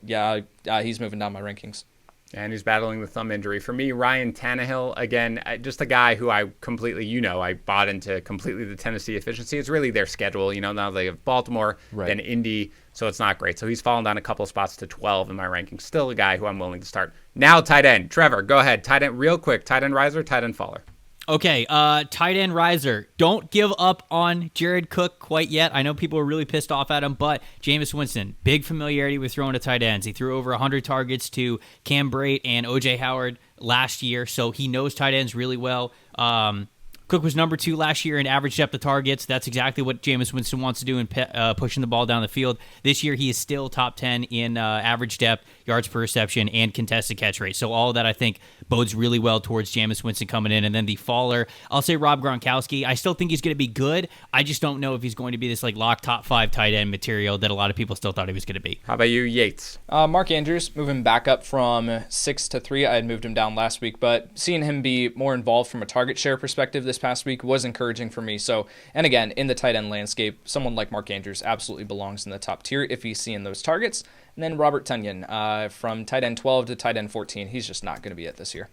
he's moving down my rankings. And he's battling the thumb injury. For me, Ryan Tannehill, again, just a guy who I completely, I bought into completely the Tennessee efficiency. It's really their schedule. Now they have Baltimore, then Indy, so it's not great. So he's fallen down a couple of spots to 12 in my rankings. Still a guy who I'm willing to start. Now tight end. Trevor, go ahead. Tight end, real quick. Tight end riser, tight end faller. Okay, tight end riser. Don't give up on Jared Cook quite yet. I know people are really pissed off at him, but Jameis Winston, big familiarity with throwing to tight ends. He threw over 100 targets to Cam Brate and O.J. Howard last year, so he knows tight ends really well. Cook was number 2 last year in average depth of targets. That's exactly what Jameis Winston wants to do in pushing the ball down the field. This year, he is still top 10 in average depth, yards per reception, and contested catch rate. So all of that, I think, bodes really well towards Jameis Winston coming in. And then the faller, I'll say Rob Gronkowski. I still think he's going to be good. I just don't know if he's going to be this like lock top 5 tight end material that a lot of people still thought he was going to be. How about you, Yates? Mark Andrews, moving back up from 6 to 3. I had moved him down last week, but seeing him be more involved from a target share perspective this past week was encouraging for me. So, and again, in the tight end landscape, someone like Mark Andrews absolutely belongs in the top tier if he's seeing those targets. And then Robert Tonyan, from tight end 12 to tight end 14, he's just not going to be it this year.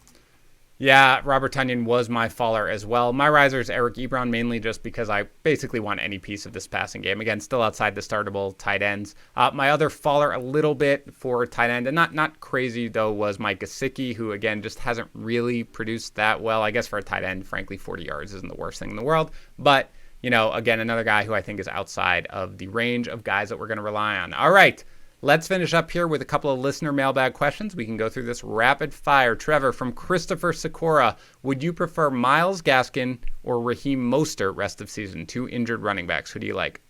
Yeah, Robert Tonyan was my faller as well. My riser is Eric Ebron, mainly just because I basically want any piece of this passing game. Again, still outside the startable tight ends. My other faller a little bit for tight end, and not crazy though, was Mike Gesicki, who again just hasn't really produced that well. I guess for a tight end, frankly, 40 yards isn't the worst thing in the world. But, you know, again, another guy who I think is outside of the range of guys that we're going to rely on. All right. Let's finish up here with a couple of listener mailbag questions. We can go through this rapid fire. Trevor from Christopher Sikora. Would you prefer Myles Gaskin or Raheem Mostert rest of season? 2 injured running backs. Who do you like?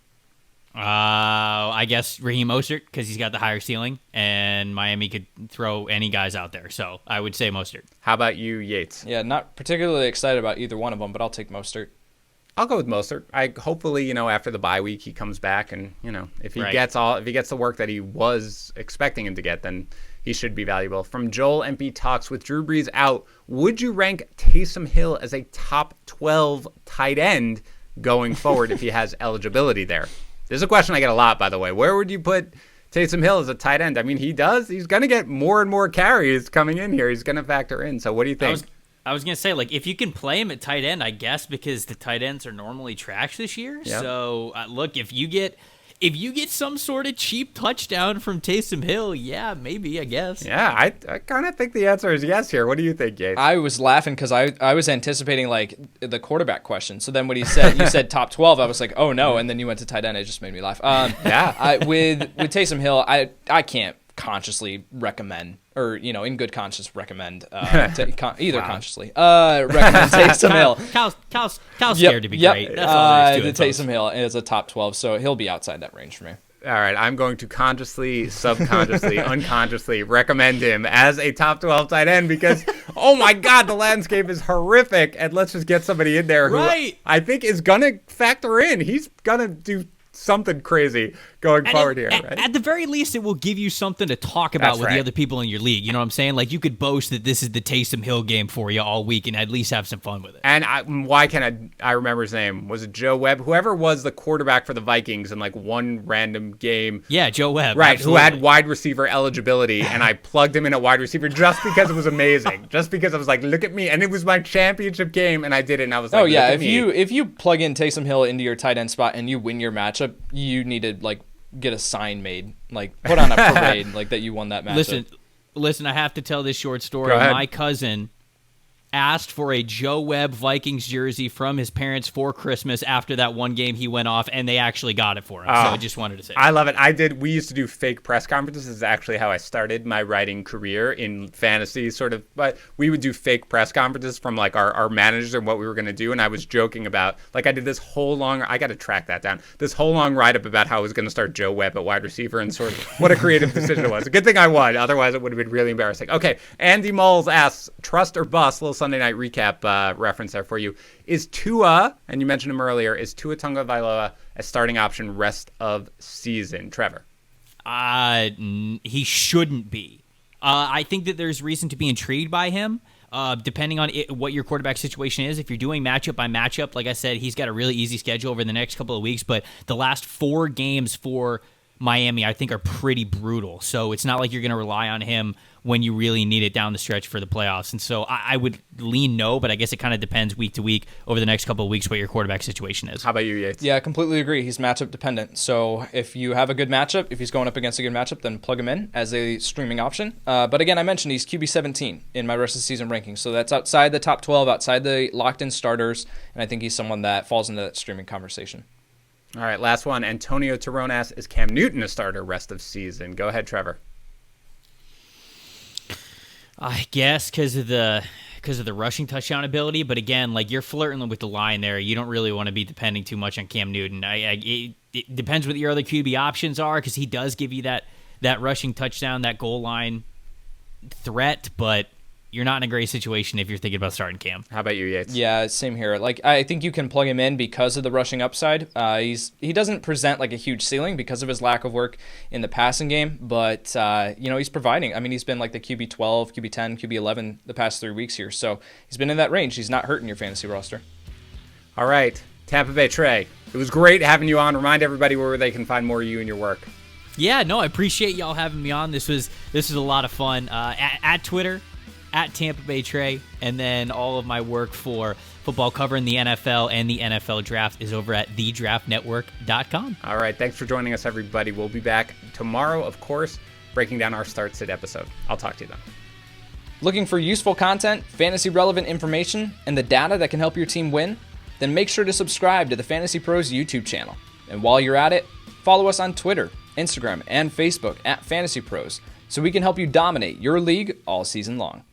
I guess Raheem Mostert because he's got the higher ceiling and Miami could throw any guys out there. So I would say Mostert. How about you, Yates? Yeah, not particularly excited about either one of them, but I'll take Mostert. I'll go with Mostert. Hopefully, after the bye week, he comes back and, if he gets the work that he was expecting him to get, then he should be valuable. From Joel MP Talks, with Drew Brees out, would you rank Taysom Hill as a top 12 tight end going forward if he has eligibility there? This is a question I get a lot, by the way. Where would you put Taysom Hill as a tight end? I mean, he does. He's going to get more and more carries coming in here. He's going to factor in. So what do you think? I was going to say, like, if you can play him at tight end, I guess, because the tight ends are normally trash this year. Yep. So, look, if you get some sort of cheap touchdown from Taysom Hill, yeah, maybe, I guess. Yeah, I kind of think the answer is yes here. What do you think, Gabe? I was laughing because I was anticipating, like, the quarterback question. So then when you said top 12, I was like, oh, no, and then you went to tight end. It just made me laugh. Yeah. With Taysom Hill, I can't consciously recommend, or in good conscience recommend consciously recommend Taysom Hill. Cal's scared to be great. That's all there is to it, Taysom Hill is a top 12, so he'll be outside that range for me. All right, I'm going to consciously, subconsciously, unconsciously recommend him as a top 12 tight end because, oh my God, the landscape is horrific, and let's just get somebody in there who I think is going to factor in. He's going to do something crazy going forward here, right? At the very least, it will give you something to talk about with the other people in your league. You know what I'm saying? Like, you could boast that this is the Taysom Hill game for you all week and at least have some fun with it. And why can't I remember his name? Was it Joe Webb? Whoever was the quarterback for the Vikings in, like, one random game. Yeah, Joe Webb. Right, absolutely. Who had wide receiver eligibility, and I plugged him in at wide receiver just because it was amazing. Just because I was like, look at me. And it was my championship game, and I did it, and I was like, look at me. If you plug in Taysom Hill into your tight end spot and you win your matchup, you need to, like, get a sign made, like put on a parade, like that you won that matchup. Listen, I have to tell this short story. My cousin asked for a Joe Webb Vikings jersey from his parents for Christmas after that one game he went off, and they actually got it for him. So I just wanted to say I love it. We used to do fake press conferences. This is actually how I started my writing career in fantasy, sort of. But we would do fake press conferences from, like, our managers and what we were going to do. And I was joking about, like, I did this whole long, I got to track that down, this whole long write-up about how I was going to start Joe Webb at wide receiver and sort of what a creative decision it was. A good thing I won. Otherwise, it would have been really embarrassing. Okay, Andy Moles asks, trust or bust, little Sunday night recap reference there for you. Is Tua, and you mentioned him earlier, is Tua Tagovailoa a starting option rest of season? Trevor? He shouldn't be. I think that there's reason to be intrigued by him, depending on what your quarterback situation is. If you're doing matchup by matchup, like I said, he's got a really easy schedule over the next couple of weeks, but the last 4 games for Miami, I think, are pretty brutal. So it's not like you're going to rely on him when you really need it down the stretch for the playoffs. And so I would lean no, but I guess it kind of depends week to week over the next couple of weeks what your quarterback situation is. How about you, Yates? Yeah, I completely agree. He's matchup dependent. So if you have a good matchup, if he's going up against a good matchup, then plug him in as a streaming option. But again, I mentioned he's QB 17 in my rest of the season rankings. So that's outside the top 12, outside the locked-in starters, and I think he's someone that falls into that streaming conversation. All right, last one. Antonio Terone asks, is Cam Newton a starter rest of season? Go ahead, Trevor. I guess because of the rushing touchdown ability, but again, like you're flirting with the line there. You don't really want to be depending too much on Cam Newton. It depends what your other QB options are because he does give you that rushing touchdown, that goal line threat, but you're not in a great situation if you're thinking about starting Cam. How about you, Yates? Yeah, same here. Like I think you can plug him in because of the rushing upside. He doesn't present like a huge ceiling because of his lack of work in the passing game, but he's providing. I mean, he's been like the QB 12, QB 10, QB 11 the past 3 weeks here, so he's been in that range. He's not hurting your fantasy roster. All right, Tampa Bay Trey. It was great having you on. Remind everybody where they can find more of you and your work. Yeah, no, I appreciate y'all having me on. This was a lot of fun. At Twitter, at Tampa Bay Trey, and then all of my work for football covering the NFL and the NFL draft is over at thedraftnetwork.com. All right, thanks for joining us, everybody. We'll be back tomorrow, of course, breaking down our start-sit episode. I'll talk to you then. Looking for useful content, fantasy-relevant information, and the data that can help your team win? Then make sure to subscribe to the FantasyPros YouTube channel. And while you're at it, follow us on Twitter, Instagram, and Facebook at FantasyPros so we can help you dominate your league all season long.